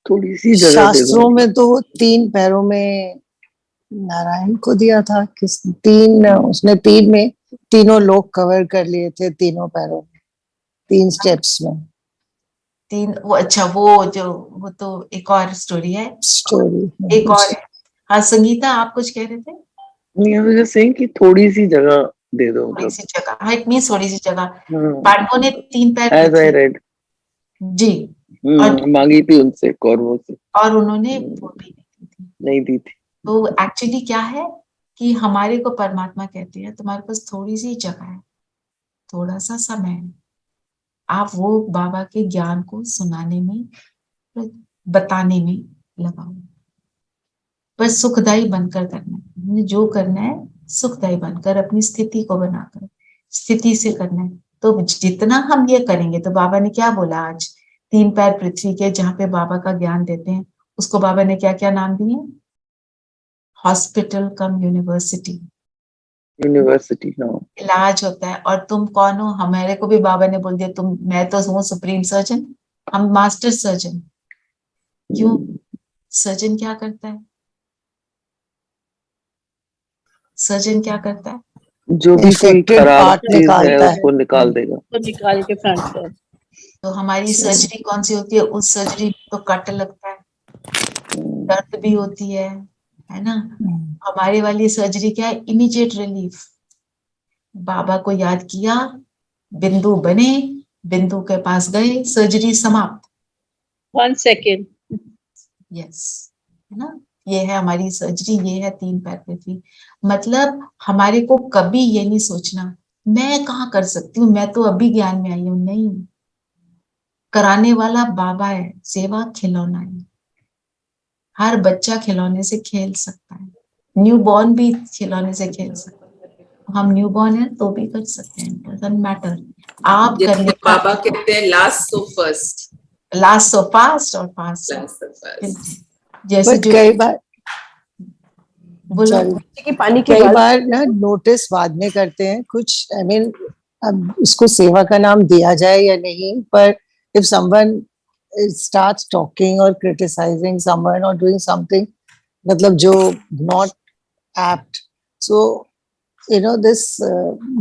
थोड़ी सी जगह दे दो शास्त्रों में तो 3 पैरों में नारायण को दिया था, किस 3 उसने 3 में तीनों लोग कवर कर लिए थे, तीनों पैरों में, 3 स्टेप्स में। 3 वो, अच्छा वो तो एक और स्टोरी है, स्टोरी एक और है। हाँ संगीता, आप कुछ कह रहे थे? नहीं, आई वाज जस्ट सेइंग कि थोड़ी सी जगह दे दो, थोड़ी मतलब सी जगह, हाँ इट मीन्स थोड़ी सी जगह। पांडवों ने 3 पैर एज आई पृथ्वी, रेड जी, और मांगी थी उनसे कौरवों से, उन्होंने वो भी नहीं दी थी। नहीं दी थी। तो एक्चुअली क्या है कि हमारे को परमात्मा कहते हैं तुम्हारे पास थोड़ी सी जगह है, थोड़ा सा समय है, आप वो बाबा के ज्ञान को सुनाने में, बताने में लगाओ। बस सुखदाई बनकर करना है, हमने जो करना है सुखदाई बनकर, अपनी स्थिति को बनाकर, स्थिति से करना है। तो जितना हम ये करेंगे, तो बाबा ने क्या बोला आज, 3 पैर पृथ्वी के जहाँ पे बाबा का ज्ञान देते हैं, उसको बाबा ने क्या क्या नाम दिए? हॉस्पिटल कम यूनिवर्सिटी, यूनिवर्सिटी, हाँ। इलाज होता है। और तुम कौन हो? हमारे को भी बाबा ने बोल दिया, तुम, मैं तो हूँ सुप्रीम सर्जन, हम मास्टर सर्जन। क्यों? सर्जन क्या करता है? सर्जन क्या करता है? जो भी कोई इन्फेक्टेड खराब पार्ट चीज है निकालता है। उसको निकाल देगा। तो निकाल के फेंकता है। तो हमारी सर्जरी कौन सी होती है? उस सर्जरी में तो कट लगता है, दर्द भी होती है ना। हमारी वाली सर्जरी क्या है? Immediate relief. बाबा को याद किया, बिंदु बने, बिंदु के पास गए, सर्जरी समाप्त। 1 सेकेंड। यस, है ना। ये है हमारी सर्जरी, ये है 3 पैर पृथ्वी। मतलब हमारे को कभी ये नहीं सोचना मैं कहाँ कर सकती हूँ, मैं तो अभी ज्ञान में आई हूँ। नहीं, कराने वाला बाबा है, सेवा खिलौना है। हर बच्चा खिलौने से खेल सकता है, न्यू बॉर्न भी खिलौने से खेल सकता है। हम न्यू बॉर्न है तो भी कर सकते हैं, डजंट मैटर। आप कर जैसे लेना, बाबा कहते हैं last so first, last so fast और फास्ट लास्ट सो फर्स्ट। जैसे बट जो कई बार, बोलो। कि पानी की कई बात बार ना नोटिस बाद में करते हैं कुछ, आई मीन अब उसको सेवा का नाम दिया जाए या नहीं, पर if someone starts talking or criticizing someone or doing something मतलब जो not apt, so you know this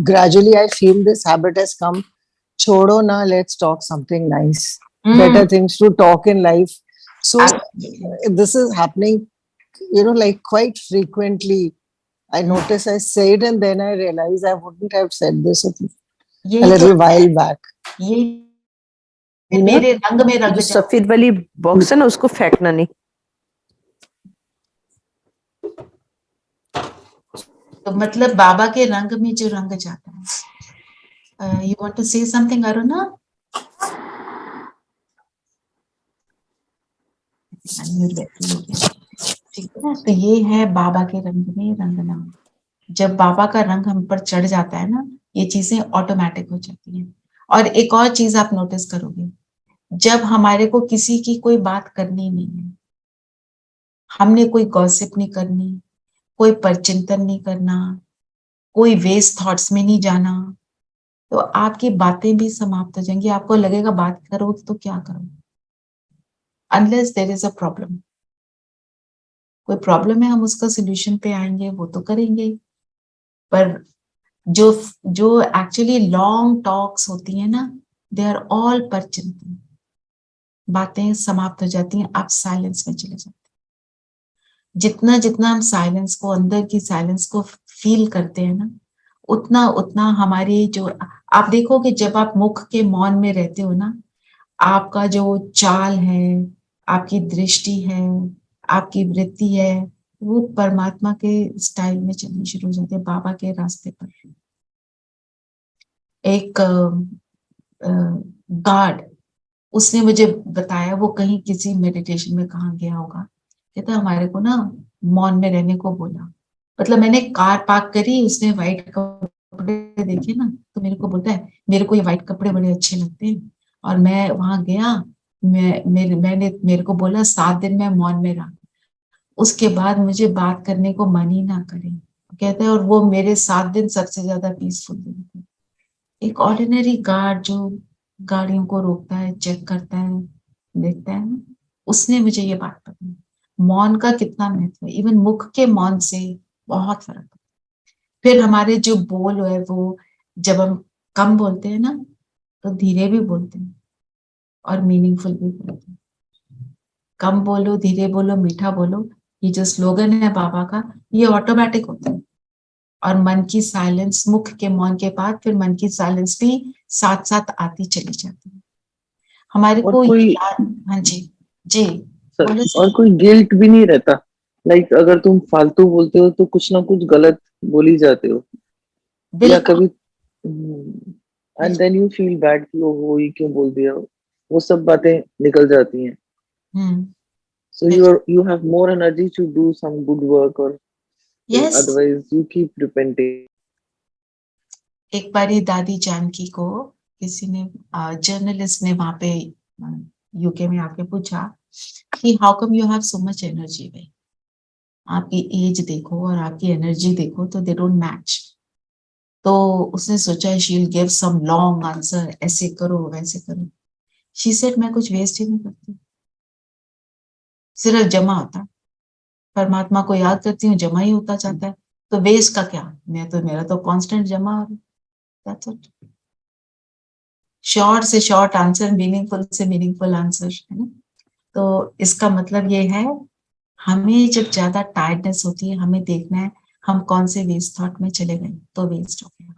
gradually I feel this habit has come, छोड़ो ना, let's talk something nice, better things to talk in life. So this is happening, you know, like quite frequently. I notice I say it and then I realize I wouldn't have said this a little while back. ये मेरे रंग में रंग जो जाओ। सफेद वाली box है ना, उसको फेंकना नहीं। तो मतलब बाबा के रंग में जो रंग जाता है। You want to say something Aruna? ठीक है ना। तो ये है बाबा के रंग में रंगना। जब बाबा का रंग हम पर चढ़ जाता है ना, ये चीजें ऑटोमेटिक हो जाती हैं। और एक और चीज आप नोटिस करोगे, जब हमारे को किसी की कोई बात करनी नहीं है, हमने कोई गॉसिप नहीं करनी, कोई परचिंतन नहीं करना, कोई वेस्ट थॉट्स में नहीं जाना, तो आपकी बातें भी समाप्त हो जाएंगी। आपको लगेगा बात करो तो क्या करो, unless there is a problem. कोई प्रॉब्लम है, हम उसका सोल्यूशन पे आएंगे, वो तो करेंगे। पर जो जो एक्चुअली लॉन्ग टॉक्स होती है ना, दे आर ऑल परचिंतन। बातें समाप्त हो जाती हैं, आप साइलेंस में चले जाते हैं। जितना जितना हम साइलेंस को, अंदर की साइलेंस को फील करते हैं ना, उतना उतना हमारी जो, आप देखोगे जब आप मुख के मौन में रहते हो ना, आपका जो चाल है, आपकी दृष्टि है, आपकी वृत्ति है, वो परमात्मा के स्टाइल में चलनी शुरू हो जाती है, बाबा के रास्ते पर। एक गार्ड, उसने मुझे बताया, वो कहीं किसी मेडिटेशन में कहाँ गया होगा, कहता हमारे को ना मौन में रहने को बोला। मतलब मैंने कार पार्क करी, उसने व्हाइट कपड़े देखे ना, तो मेरे को बोलता है मेरे को ये व्हाइट कपड़े बड़े अच्छे लगते हैं, और मैं वहां गया, मैंने मेरे को बोला 7 दिन मैं मौन में रहा, उसके बाद मुझे बात करने को मन ही ना करे, कहते हैं, और वो मेरे 7 दिन सबसे ज्यादा पीसफुल दिन थे। एक ऑर्डिनरी गार्ड जो गाड़ियों को रोकता है, चेक करता है, देखता है ना, उसने मुझे ये बात बताई, मौन का कितना महत्व है। इवन मुख के मौन से बहुत फर्क है। फिर हमारे जो बोल है वो, जब हम कम बोलते हैं ना, तो धीरे भी बोलते हैं और मीनिंगफुल भी बोलते हैं। कम बोलो, धीरे बोलो, मीठा बोलो, ये जो स्लोगन है बाबा का, ये ऑटोमेटिक होता है। और मन की साइलेंस, मुख के मौन के बाद फिर मन की साइलेंस भी साथ साथ आती चली जाती है हमारे और को कोई याद। हाँ जी, जी बोलो और सर। कोई गिल्ट भी नहीं रहता। लाइक अगर तुम फालतू बोलते हो तो कुछ ना कुछ गलत बोल ही जाते हो, या बिल्कुल। कभी and then you feel bad कि ओहो ये क्यों बोल दिया, वो सब बातें निकल जाती हैं। हम्म। So you have more energy to do some good work, or yes. otherwise you keep repenting. एक बारी दादी जानकी को किसी ने, जर्नलिस्ट ने वहां पे यूके में आके पूछा कि how come you have so much energy, भाई आपकी एज देखो और आपकी एनर्जी देखो तो दे डोंट मैच। तो उसने सोचा she will give some long answer, ऐसे करो वैसे करो। शी सेड मैं कुछ वेस्ट ही नहीं करती, सिर्फ जमा होता है, परमात्मा को याद करती हूँ, जमा ही होता जाता है, तो वेस्ट का क्या, मेरा तो कांस्टेंट जमा हो रहा है। That's it. शॉर्ट से शॉर्ट आंसर, मीनिंगफुल से मीनिंगफुल आंसर, है ना। तो इसका मतलब ये है, हमें जब ज्यादा टायर्डनेस होती है, हमें देखना है हम कौन से वेस्ट थॉट में चले गए, तो वेस्ट हो गया,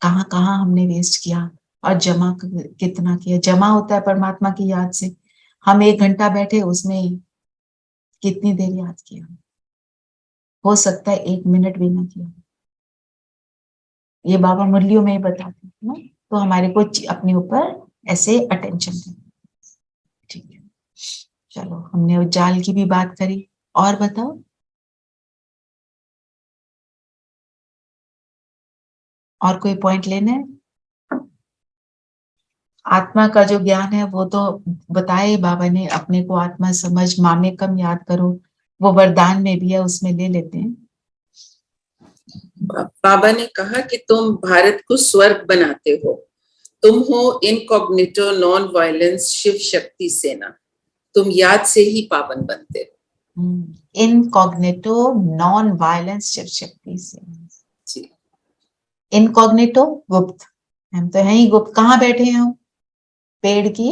कहाँ कहाँ हमने वेस्ट किया और जमा कितना किया। जमा होता है परमात्मा की याद से, हम 1 घंटा बैठे, उसमें कितनी देर याद किया, हो सकता है 1 मिनट भी ना किया। ये बाबा मुरलियों में ही बताते हैं ना, तो हमारे को अपने ऊपर ऐसे अटेंशन देना। ठीक है, चलो हमने उज्जाल की भी बात करी, और बताओ और कोई पॉइंट लेना है। आत्मा का जो ज्ञान है वो तो बताए बाबा ने, अपने को आत्मा समझ, मामे कम याद करो, वो वरदान में भी है, उसमें ले लेते हैं। बाबा ने कहा कि तुम भारत को स्वर्ग बनाते हो, तुम हो इनकॉग्निटो नॉन वायलेंस शिव शक्ति सेना, तुम याद से ही पावन बनते हो। इनकॉग्निटो नॉन वायलेंस शिव शक्ति सेना। जी। इनकॉग्निटो गुप्त, हम तो हैं ही गुप्त, कहाँ बैठे हैं हम, पेड़ की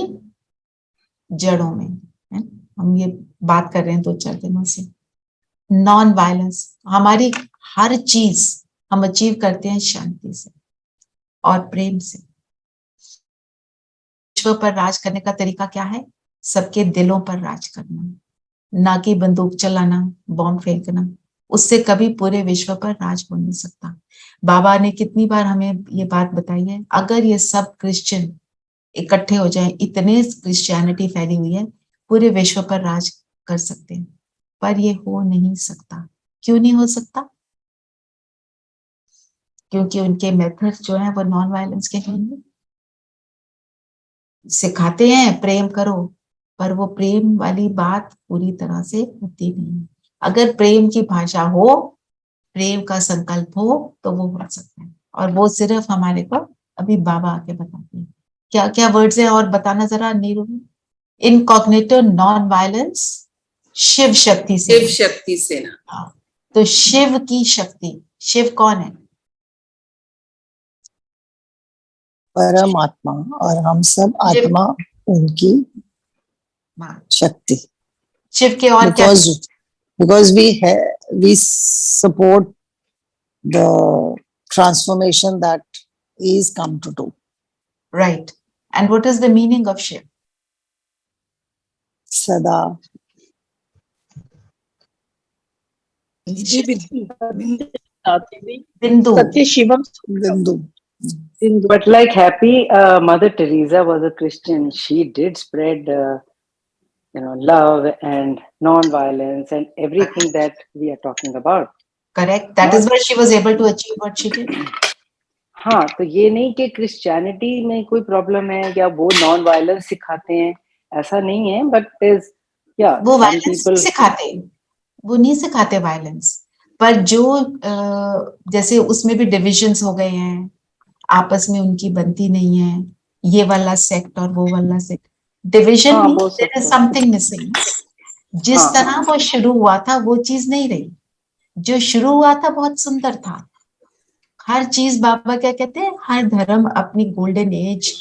जड़ों में है? हम ये बात कर रहे हैं 2-4 दिनों से। नॉन वायलेंस, हमारी हर चीज हम अचीव करते हैं शांति से और प्रेम से। विश्व पर राज करने का तरीका क्या है, सबके दिलों पर राज करना, ना कि बंदूक चलाना, बॉम्ब फेंकना, उससे कभी पूरे विश्व पर राज हो नहीं सकता। बाबा ने कितनी बार हमें ये बात बताई है, अगर ये सब क्रिश्चियन इकट्ठे हो जाए, इतने क्रिश्चियनिटी फैली हुई है, पूरे विश्व पर राज कर सकते हैं, पर ये हो नहीं सकता। क्यों नहीं हो सकता, क्योंकि उनके मेथड्स जो है वो नॉन वायलेंस के हैं, सिखाते हैं प्रेम करो, पर वो प्रेम वाली बात पूरी तरह से होती नहीं है। अगर प्रेम की भाषा हो, प्रेम का संकल्प हो, तो वो हो सकता है, और वो सिर्फ हमारे को अभी बाबा आके बताते हैं। क्या क्या वर्ड्स है और बताना जरा Neeru. Incognito non violence Shiv Shakti से। शिव शक्ति सेना। हाँ, तो शिव की शक्ति, शिव कौन है, परमात्मा, और हम सब आत्मा उनकी शक्ति। शिव के और क्या, because we support the transformation that he is come to do. right, and what is the meaning of Shiv? Sada. बताती थी बिंदु सत्य Shivam Bindu. Sindhu. But like happy Mother Teresa was a Christian, she did spread love and non-violence and everything that we are talking about. correct, that is why she was able to achieve what she did. हाँ, तो ये नहीं कि Christianity में कोई problem है या वो नॉन वायलेंस सिखाते हैं, ऐसा नहीं है, बट वो वायलेंस नहीं सिखाते, वो नहीं सिखाते वायलेंस, पर जो जैसे उसमें भी डिविजन्स हो गए हैं, आपस में उनकी बनती नहीं है, ये वाला सेक्ट और वो वाला सेक्ट, डिविजन हाँ, means there is something missing. जिस हाँ, तरह वो शुरू हुआ था वो चीज नहीं रही, जो शुरू हुआ था बहुत सुंदर था। हर चीज बाबा क्या कहते हैं, हर धर्म अपनी golden age,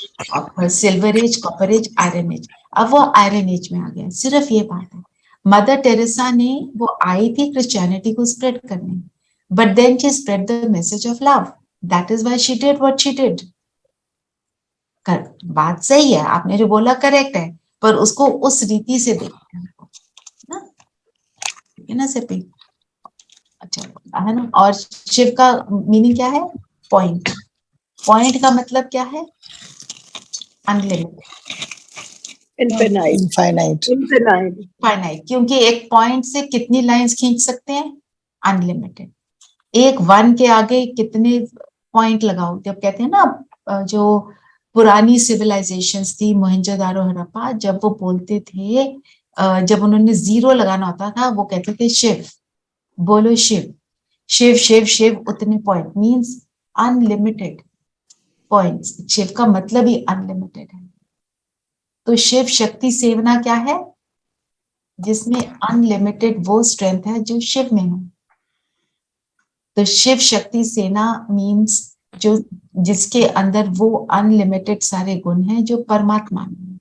silver age, copper age, iron age, अब वो आयरन एज में आ गया, सिर्फ ये बात है। मदर टेरेसा ने वो आई थी क्रिश्चियनिटी को स्प्रेड करने, but then she spread the message of love, that is why she did what she did. बात सही है, आपने जो बोला करेक्ट है, पर उसको उस रीति से देखते हैं ना, ठीक है ना सिर्फ, अच्छा है ना। और शिव का मीनिंग क्या है, पॉइंट, पॉइंट का मतलब क्या है, अनलिमिटेड, इनफाइनाइट फाइनाइट, क्योंकि एक पॉइंट से कितनी लाइंस खींच सकते हैं, अनलिमिटेड। एक वन के आगे कितने पॉइंट लगाओ, जब कहते हैं ना जो पुरानी सिविलाइजेशंस थी, मोहनजोदारो, हड़प्पा, जब वो बोलते थे, जब उन्होंने जीरो लगाना होता था, वो कहते थे शिव, बोलो शिव, शिव शिव शिव, उतने point, means unlimited points, Shiv का मतलब ही अनलिमिटेड है। तो शिव शक्ति सेवना क्या है, जिसमें अनलिमिटेड वो स्ट्रेंथ है जो शिव में है। तो शिव शक्ति सेना मींस जो, जिसके अंदर वो अनलिमिटेड सारे गुण हैं जो परमात्मा में है।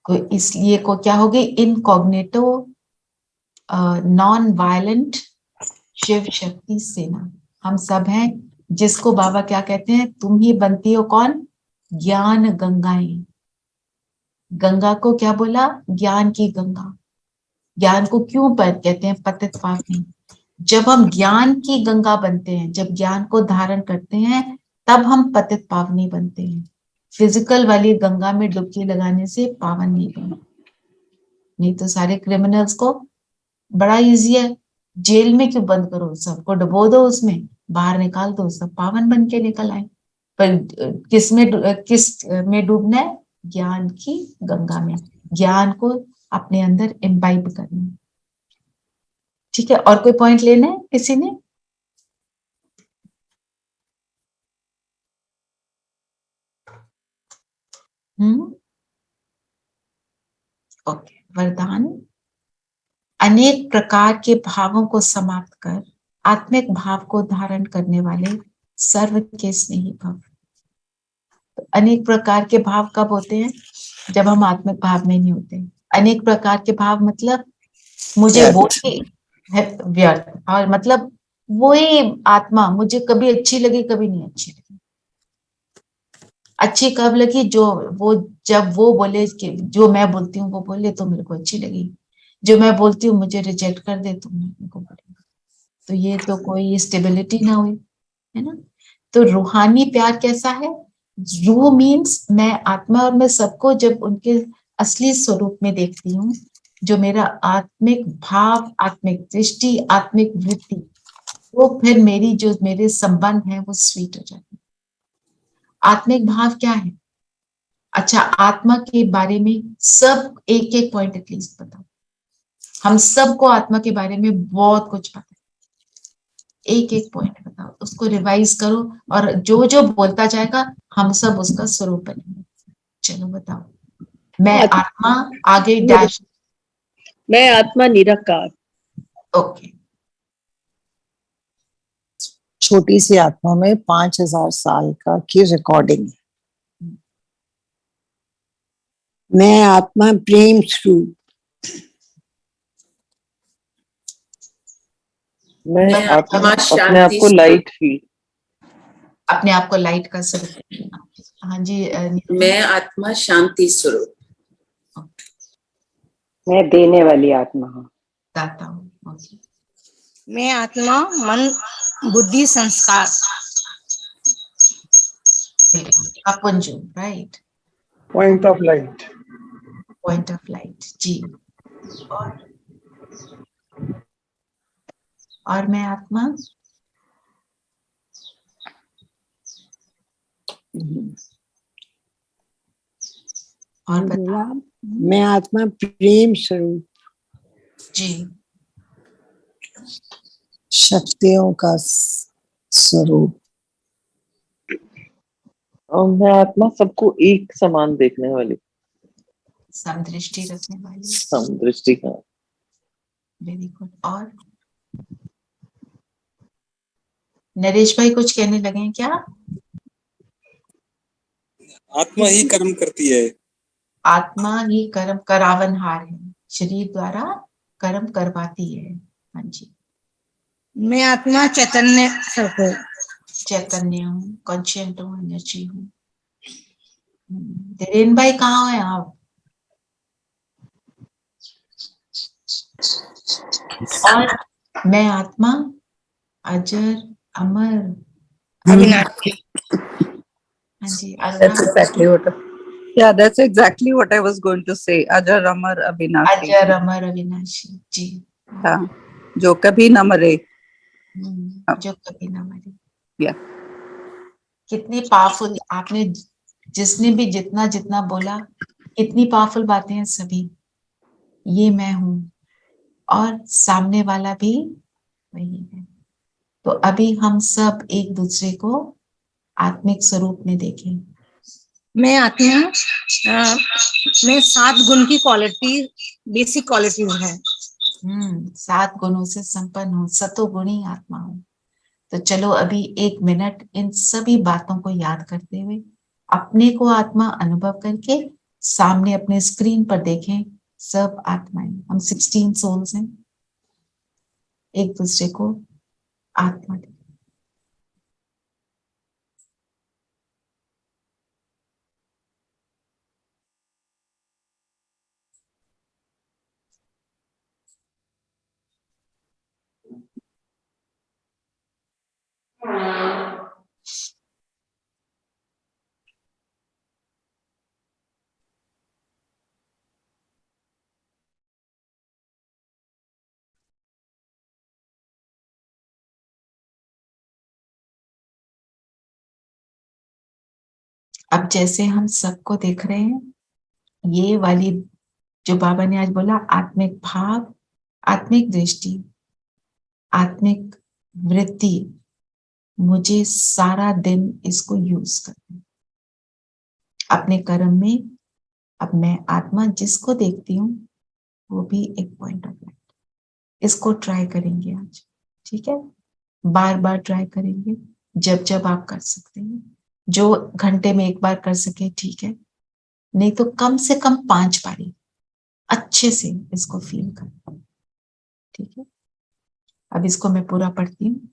तो इसलिए को क्या हो गई, incognito non violent Shiv Shakti सेना, हम सब हैं, जिसको बाबा क्या कहते हैं, तुम ही बनती हो कौन, ज्ञान गंगाएं। गंगा को क्या बोला, ज्ञान की गंगा। ज्ञान को क्यों कहते हैं पतित पावनी, जब हम ज्ञान की गंगा बनते हैं, जब ज्ञान को धारण करते हैं, तब हम पतित पावनी बनते हैं। फिजिकल वाली गंगा में डुबकी लगाने से पावन नहीं बनते, नहीं तो सारे क्रिमिनल्स को बड़ा इजी है, जेल में क्यों बंद करो, सबको डुबो दो उसमें, बाहर निकाल दो, सब पावन बन के निकल आए। पर किस में डूबना है, ज्ञान की गंगा में, ज्ञान को अपने अंदर इम्बाइब करना। ठीक है, और कोई पॉइंट लेना है किसी ने? ओके, वरदान, अनेक प्रकार के भावों को समाप्त कर आत्मिक भाव को धारण करने वाले सर्व के स्नेही भव। तो अनेक प्रकार के भाव कब होते हैं, जब हम आत्मिक भाव में नहीं होते। अनेक प्रकार के भाव मतलब मुझे वो व्यर्थ, और मतलब वही आत्मा मुझे कभी अच्छी लगी कभी नहीं अच्छी लगी। अच्छी कब लगी, जब वो बोले कि जो मैं बोलती हूँ वो बोले तो मेरे को अच्छी लगी, जो मैं बोलती हूँ मुझे रिजेक्ट कर दे तो मेरे को बोलेगा, तो ये तो कोई स्टेबिलिटी ना हुई, है ना। तो रूहानी प्यार कैसा है, रूह मीन्स मैं आत्मा और मैं सबको जब उनके असली स्वरूप में देखती हूँ, जो मेरा आत्मिक भाव, आत्मिक दृष्टि, आत्मिक वृत्ति, वो फिर मेरी जो मेरे संबंध है वो स्वीट हो जाती है। आत्मिक भाव क्या है, अच्छा आत्मा के बारे में सब एक एक पॉइंट एटलीस्ट बताओ। हम सबको आत्मा के बारे में बहुत कुछ पता है, एक एक पॉइंट बताओ, उसको रिवाइज करो, और जो जो बोलता जाएगा हम सब उसका स्वरूप बनेंगे। चलो बताओ, मैं आत्मा, आगे डैश, मैं आत्मा निराकार। ओके, छोटी सी आत्मा में 5000 साल का की रिकॉर्डिंग। मैं आत्मा प्रेम स्वरूप। मैं आत्मा अपने आप को शांति लाइट फील, अपने आप को लाइट का स्वरूप। हाँ जी, मैं आत्मा शांति स्वरूप। मैं देने वाली आत्मा हूँ। दाता हूँ। मैं आत्मा मन बुद्धि संस्कार अपुंजू, right, point of light, point of light जी। और मैं आत्मा और बोला मैं आत्मा प्रेम स्वरूप, जी, शक्तियों का स्वरूप, और मैं आत्मा सबको एक समान देखने वाली, समदृष्टि रखने वाली, समदृष्टि का। Very good. और नरेश भाई कुछ कहने लगे हैं क्या? आत्मा ही कर्म करती है। आत्मा ही कर्म करावनहार है, शरीर द्वारा कर्म करवाती है। हाँ जी। मैं आत्मा चैतन्य स्वरूप, चैतन्य हूँ, कॉन्शियंट हूँ, एनर्जी हूँ। धीरेन भाई कहाँ हैं आप? और मैं आत्मा अजर अमर अविनाशी। हाँ जी, That's exactly what. Yeah, that's exactly what I was going to say. Ajar Amar Abinashi. अजर अमर अविनाशी जी। हाँ, जो कभी न मरे। जो कभी ना मरे। Yeah. कितनी पावरफुल, आपने जिसने भी जितना जितना बोला, कितनी पावरफुल बातें हैं सभी। ये मैं हूं और सामने वाला भी वही है। तो अभी हम सब एक दूसरे को आत्मिक स्वरूप में देखें। मैं आत्मा में 7 गुण की क्वालिटी, बेसिक क्वालिटीज है। 7 गुणों से संपन्न हो, सतोगुणी आत्मा हो। तो चलो अभी 1 मिनट इन सभी बातों को याद करते हुए अपने को आत्मा अनुभव करके सामने अपने स्क्रीन पर देखें। सब आत्माएं, हम 16 सोल्स हैं, एक दूसरे को आत्मा देखें। अब जैसे हम सबको देख रहे हैं, ये वाली जो बाबा ने आज बोला, आत्मिक भाव, आत्मिक दृष्टि, आत्मिक वृत्ति, मुझे सारा दिन इसको यूज करना है अपने कर्म में। अब मैं आत्मा जिसको देखती हूँ वो भी एक पॉइंट ऑफ लाइट। इसको ट्राई करेंगे आज, ठीक है? बार बार ट्राई करेंगे, जब जब आप कर सकते हैं। जो घंटे में 1 बार कर सके ठीक है, नहीं तो कम से कम 5 बारी अच्छे से इसको फील करें, ठीक है? अब इसको मैं पूरा पढ़ती हूँ।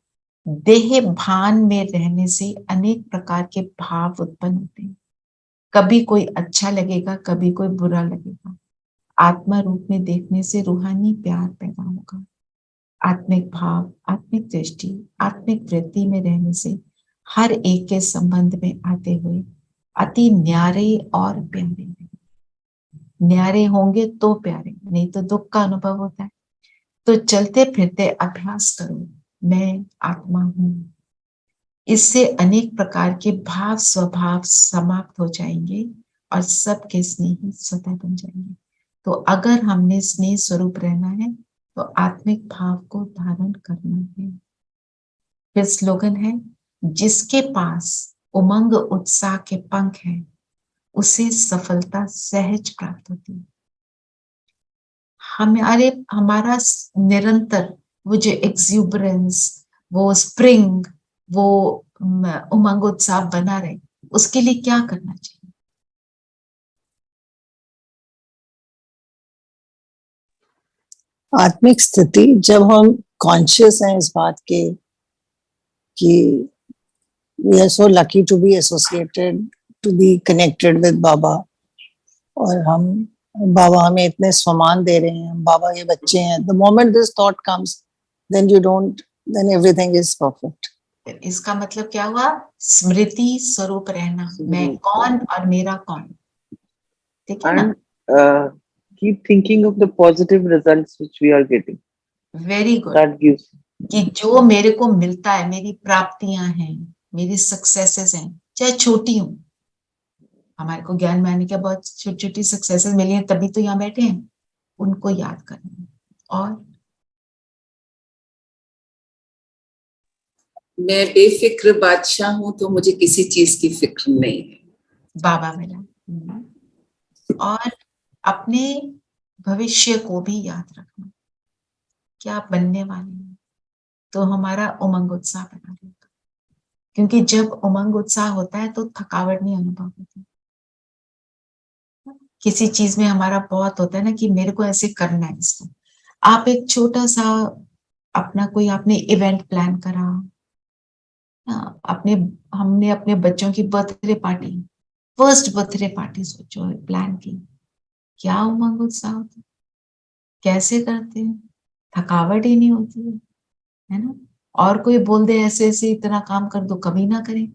देह भान में रहने से अनेक प्रकार के भाव उत्पन्न होते हैं। कभी कोई अच्छा लगेगा, कभी कोई बुरा लगेगा। आत्मा रूप में देखने से रूहानी प्यार पैदा होगा। आत्मिक भाव, आत्मिक दृष्टि, आत्मिक वृत्ति में रहने से हर एक के संबंध में आते हुए अति न्यारे और प्यारे। न्यारे होंगे तो प्यारे, नहीं तो दुख का अनुभव होता है। तो चलते फिरते अभ्यास करो, मैं आत्मा हूं। इससे अनेक प्रकार के भाव स्वभाव समाप्त हो जाएंगे और सबके स्नेही स्वतः बन जाएंगे। तो अगर हमने स्नेह स्वरूप रहना है तो आत्मिक भाव को धारण करना है। फिर स्लोगन है, जिसके पास उमंग उत्साह के पंख है उसे सफलता सहज प्राप्त होती है। हमारा निरंतर वो जो एक्सूबरेंस, वो स्प्रिंग, वो उमंग उत्साह बना रहे, उसके लिए क्या करना चाहिए? आत्मिक स्थिति, जब हम कॉन्शियस हैं इस बात के कि we are so lucky to be associated, to be connected with Baba, और हम बाबा हमें इतने सम्मान दे रहे हैं, बाबा ये बच्चे हैं। The moment this thought comes, then everything is perfect. इसका मतलब क्या हुआ? स्मृति स्वरूप रहना, मैं कौन और मेरा कौन, ठीक है ना? Keep thinking of the positive results which we are getting. Very good. That gives. कि जो मेरे को मिलता है, मेरी प्राप्तियां हैं, मेरी सक्सेसेस हैं, चाहे छोटी हूं, हमारे को ज्ञान में आने के बहुत छोटी छोटी सक्सेसेस मिली हैं, तभी तो यहाँ बैठे हैं, उनको याद करना। और मैं बेफिक्र बादशाह हूं, तो मुझे किसी चीज की फिक्र नहीं है। बाबा मिला। और अपने भविष्य को भी याद रखना, क्या बनने वाले हैं, तो हमारा उमंग उत्साह बना रहेगा। क्योंकि जब उमंग उत्साह होता है तो थकावट नहीं अनुभव होती। किसी चीज में हमारा बहुत होता है ना कि मेरे को ऐसे करना है इसको। आप एक छोटा सा अपना कोई आपने इवेंट प्लान करा, हमने अपने बच्चों की birthday party, first birthday party सोचो प्लान की, क्या उमंग उत्साह होता है, कैसे करते हैं, थकावट ही नहीं होती है ना? और कोई बोल दे ऐसे ऐसे इतना काम कर दो, कभी ना करें।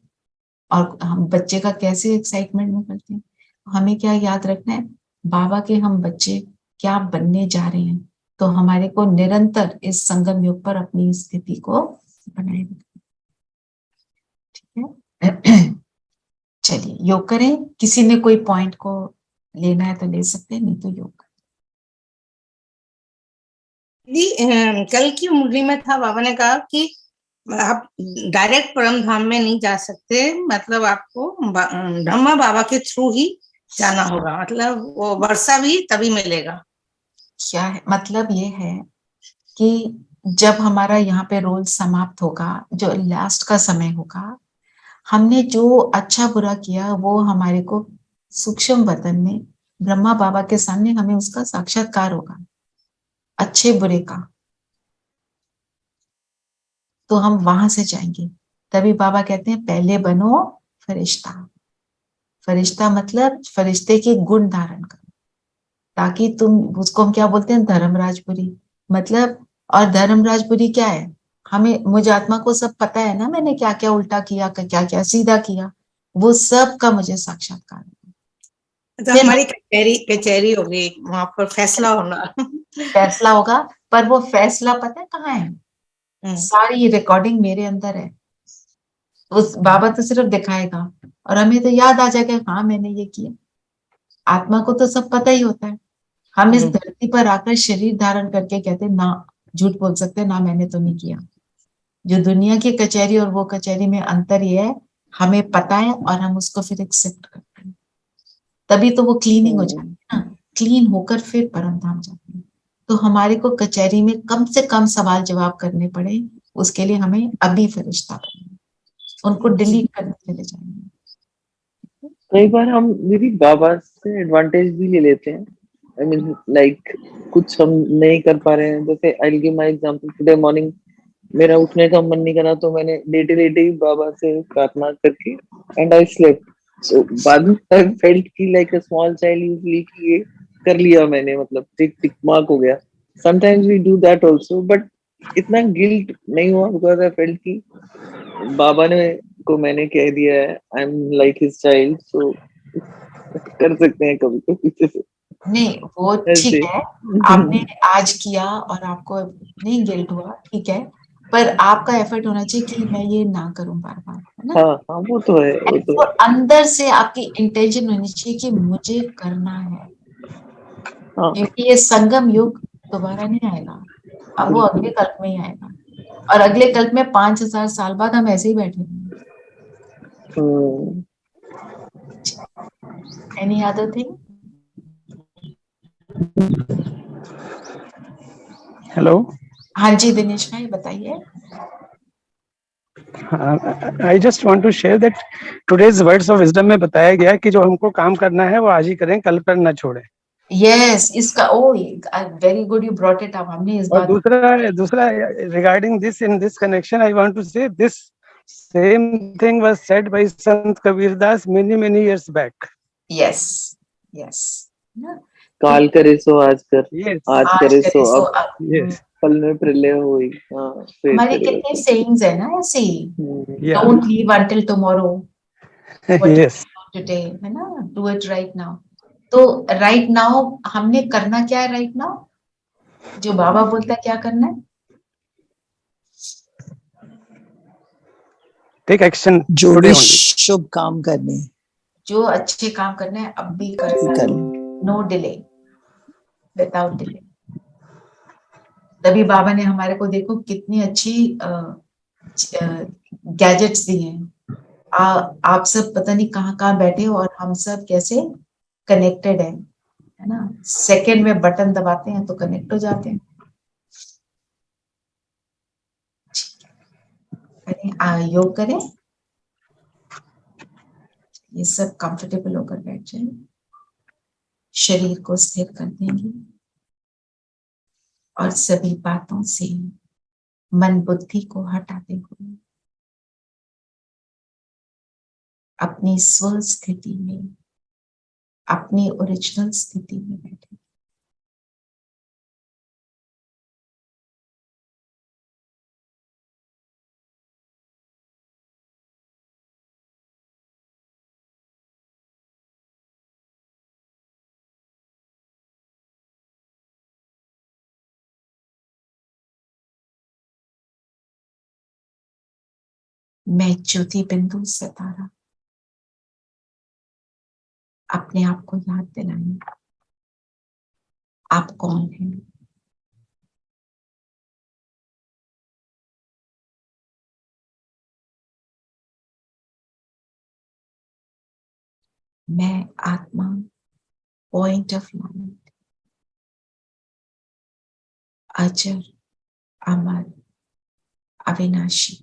और हम बच्चे का कैसे एक्साइटमेंट में करते हैं। हमें क्या याद रखना है, बाबा के हम बच्चे क्या बनने जा रहे हैं, तो हमारे को निरंतर इस संगम युग पर अपनी स्थिति को बनाए रखना, ठीक है? चलिए योग करें। किसी ने कोई पॉइंट को लेना है तो ले सकते हैं, नहीं तो योग। कल की मुरली में था, बाबा ने कहा कि आप डायरेक्ट परम धाम में नहीं जा सकते, मतलब आपको ब्रह्मा बाबा के थ्रू ही जाना होगा, मतलब वो वर्षा भी तभी मिलेगा। क्या है मतलब? ये है कि जब हमारा यहाँ पे रोल समाप्त होगा, जो लास्ट का समय होगा, हमने जो अच्छा बुरा किया वो हमारे को सूक्ष्म वतन में ब्रह्मा बाबा के सामने हमें उसका साक्षात्कार होगा, अच्छे बुरे का। तो हम वहां से जाएंगे। तभी बाबा कहते हैं पहले बनो फरिश्ता। फरिश्ता मतलब फरिश्ते के गुण धारण करो, ताकि तुम, उसको हम क्या बोलते हैं, धर्मराजपुरी मतलब। और धर्मराजपुरी क्या है? हमें, मुझे आत्मा को सब पता है ना, मैंने क्या क्या उल्टा किया, क्या क्या सीधा किया, वो सब का मुझे साक्षात्कार। तो हमारी कचहरी होगी, वहां पर फैसला होना फैसला होगा, पर वो फैसला पता है कहाँ है? सारी रिकॉर्डिंग मेरे अंदर है। उस बाबा तो सिर्फ दिखाएगा और हमें तो याद आ जाएगा, हाँ मैंने ये किया। आत्मा को तो सब पता ही होता है। हम इस धरती पर आकर शरीर धारण करके कहते ना, झूठ बोल सकते ना, मैंने तो नहीं किया। जो दुनिया की कचहरी और वो कचहरी में अंतर ये है, हमें पता है और हम उसको फिर एक्सेप्ट करते हैं। तभी तो वो क्लीनिंग हो जाती है ना, क्लीन होकर फिर परम धाम जाते हैं। तो हमारे को कचहरी में कम से कम सवाल जवाब करने पड़े, उसके लिए हमें अभी फरिश्ता बनना, उनको डिलीट करने चले जाएंगे। कई बार हम दीदी बाबा से एडवांटेज भी ले लेते हैं। आई मीन लाइक कुछ हम नहीं कर पा रहे हैं, जैसे I will give my example. Today morning मेरा उठने का मन नहीं करा, तो मैंने लेटे लेटे ही बाबा से प्रार्थना करके एंड आई स्लेप्ट। सो बाद में आई फेल्ट की like a small child usually कि ये कर लिया मैंने, मतलब टिक मार्क हो गया। Sometimes we do that also, but इतना गिल्ट नहीं हुआ बिकॉज़ आई फेल्ट की बाबा ने को मैंने कह दिया है I am like his child, so कर सकते हैं कभी कभी से। नहीं वो ठीक है, आपने आज किया और आपको नहीं गिल्ट हुआ, ठीक है, पर आपका एफर्ट होना चाहिए कि मैं ये ना करूं बार बार, है ना? हाँ वो तो है, वो तो है। अंदर से आपकी इंटेंशन होनी चाहिए कि मुझे करना है, क्योंकि ये संगम युग दोबारा नहीं आएगा, अब वो अगले कल्प में ही आएगा। और अगले कल्प में 5000 साल बाद हम ऐसे ही बैठे होंगे। Any other thing? हेलो, हाँ जी दिनेश भाई बताइए। I just want to share that today's words of wisdom में बताया गया कि जो हमको काम करना है वो आज ही करें, कल पर न छोड़ें। यस, इसका very good, you brought it up. हमने इस बात, दूसरा regarding this, in this connection I want to say this same thing was said by संत Kabirdas many years back. Yes काल करे सो आज कर, आज करे सो अब। Yes. पल में प्रलय हुई। हाँ, फिर हमारे करेगा कितने सब। सेइंग्स है ना ऐसे, Yeah. Don't leave until tomorrow, Yes. Today, है ना, डू इट राइट नाउ। तो राइट नाउ हमने करना क्या है? राइट नाउ जो बाबा बोलता है क्या करना है? Take action जो today भी only. शुभ काम करने जो अच्छे काम करना है अब भी करना कर है, नो डिले, विदाउट डिले। तभी बाबा ने हमारे को देखो कितनी अच्छी गैजेट्स दी हैं। आप सब पता नहीं कहाँ कहाँ बैठे हो और हम सब कैसे कनेक्टेड है ना, सेकंड में बटन दबाते हैं तो कनेक्ट हो जाते हैं। करें योग करें, ये सब कंफर्टेबल होकर बैठ जाए, शरीर को स्थिर कर देंगे और सभी बातों से मन बुद्धि को हटाते हुए अपनी स्व स्थिति में, अपनी ओरिजिनल स्थिति में बैठे। मैं ज्योति बिंदु सितारा अपने आप को याद दिलाएं, आप कौन हैं? मैं आत्मा, पॉइंट ऑफ लाइट, अजर, अमर, अविनाशी।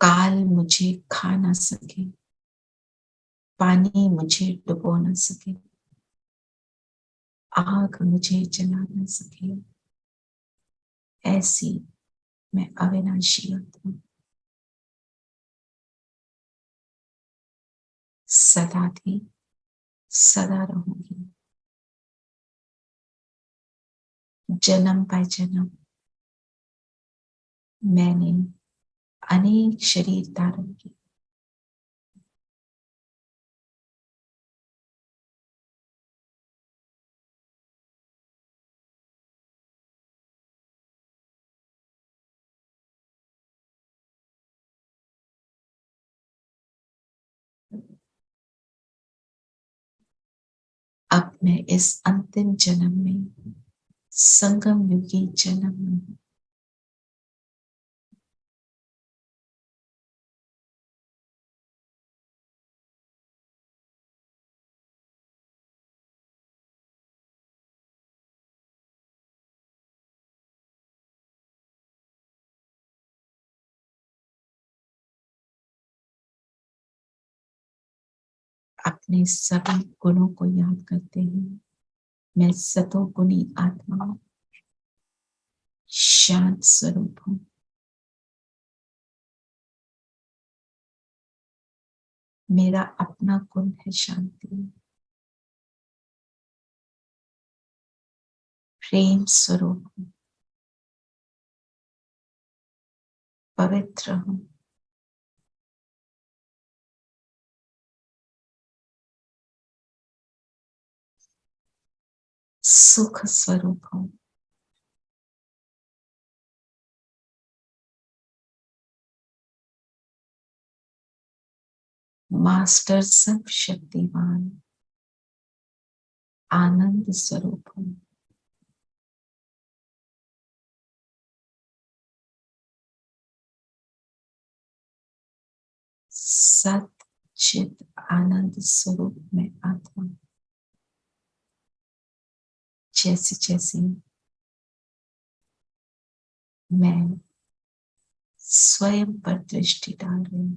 काल मुझे खा ना सके, पानी मुझे डुबो न सके, आग मुझे जला न सके, ऐसी मैं अविनाशी आत्मा सदा थी, सदा रहूंगी। जन्म बाय जन्म मैंने अनेक शरीर धारण किए, अब मैं इस अंतिम जन्म में, संगम युगी जन्म में अपने सभी गुणों को याद करते हुए मैं सतो गुणी आत्मा हूं, शांत स्वरूप हूं। मेरा अपना गुण है शांति, प्रेम स्वरूप हूं, पवित्र हूं, सुख स्वरूप हूं, मास्टर सब शक्तिमान, आनंद स्वरूप हूं, सत चित आनंद स्वरूप में आत्मा। जैसे जैसे मैं स्वयं पर दृष्टि डाल रही हूं,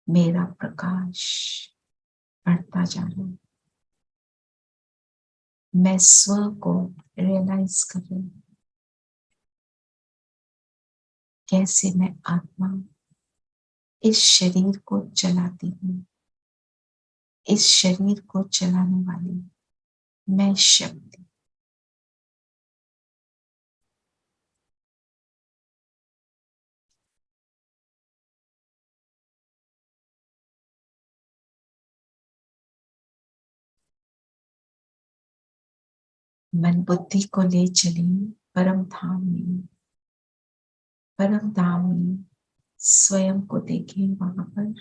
मेरा प्रकाश बढ़ता जा रहा है। मैं स्व को रियलाइज कर रही हूँ, कैसे मैं आत्मा इस शरीर को चलाती हूँ, इस शरीर को चलाने वाली मैं शक्ति। मन बुद्धि को ले चली परम धाम में, परम धाम में स्वयं को देखें, वहां पर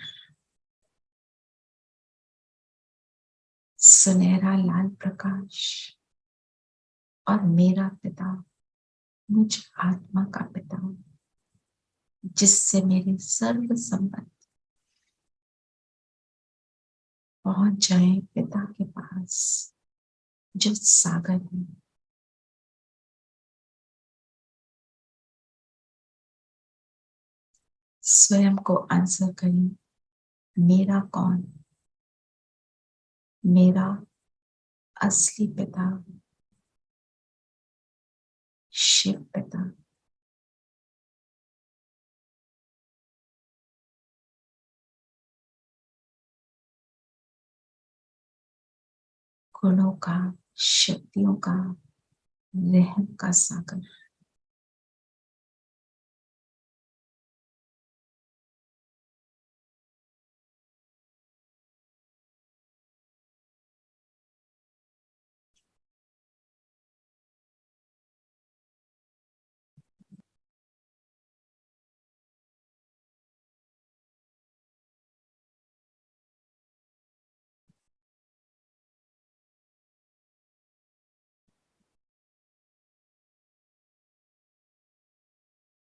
सुनहरा लाल प्रकाश और मेरा पिता, मुझ आत्मा का पिता, जिससे मेरे सर्व संबंध पहुंच जाए पिता के पास जो सागर है। स्वयं को आंसर करें, मेरा कौन? मेरा असली पिता शिव पिता। गुणों का, शक्तियों का, रहम का सागर।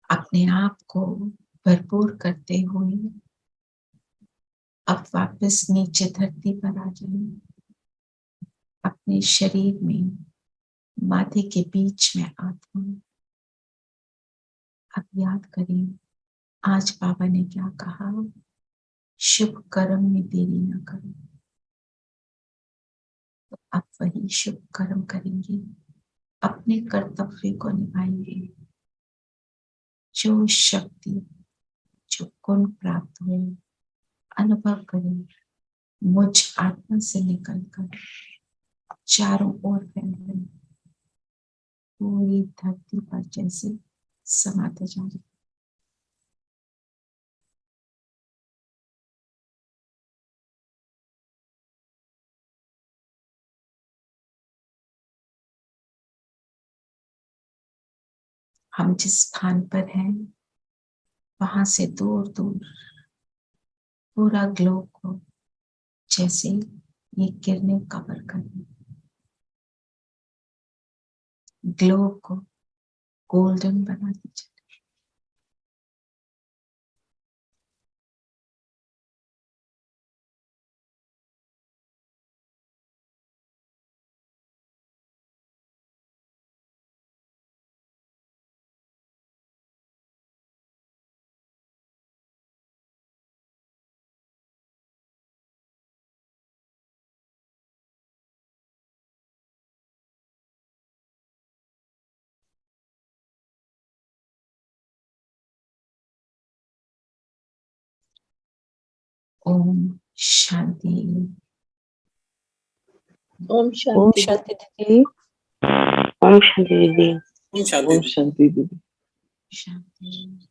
अपने आप को भरपूर करते हुए अब वापस नीचे धरती पर आ जाए। अपने शरीर में माथे के बीच में आत्मा। अब याद करें, आज बाबा ने क्या कहा? शुभ कर्म में देरी न करो। तो अब वही शुभ कर्म करेंगे, अपने कर्तव्य को निभाएंगे। जो शक्ति, जो गुण प्राप्त हुए, अनुभव करें, मुझ आत्मा से निकलकर चारों ओर फैल रहे, पूरी धरती पर जैसे समाते जा रहे। हम जिस स्थान पर हैं, वहां से दूर दूर पूरा ग्लोब को जैसे ये किरणें कवर करें, ग्लोब को गोल्डन बना दीजिए। ओम शांति। ओम ओम शांति। शांति दीदी। ओम शांति दीदी। ओम शांति। ओम शांति दीदी। शांति।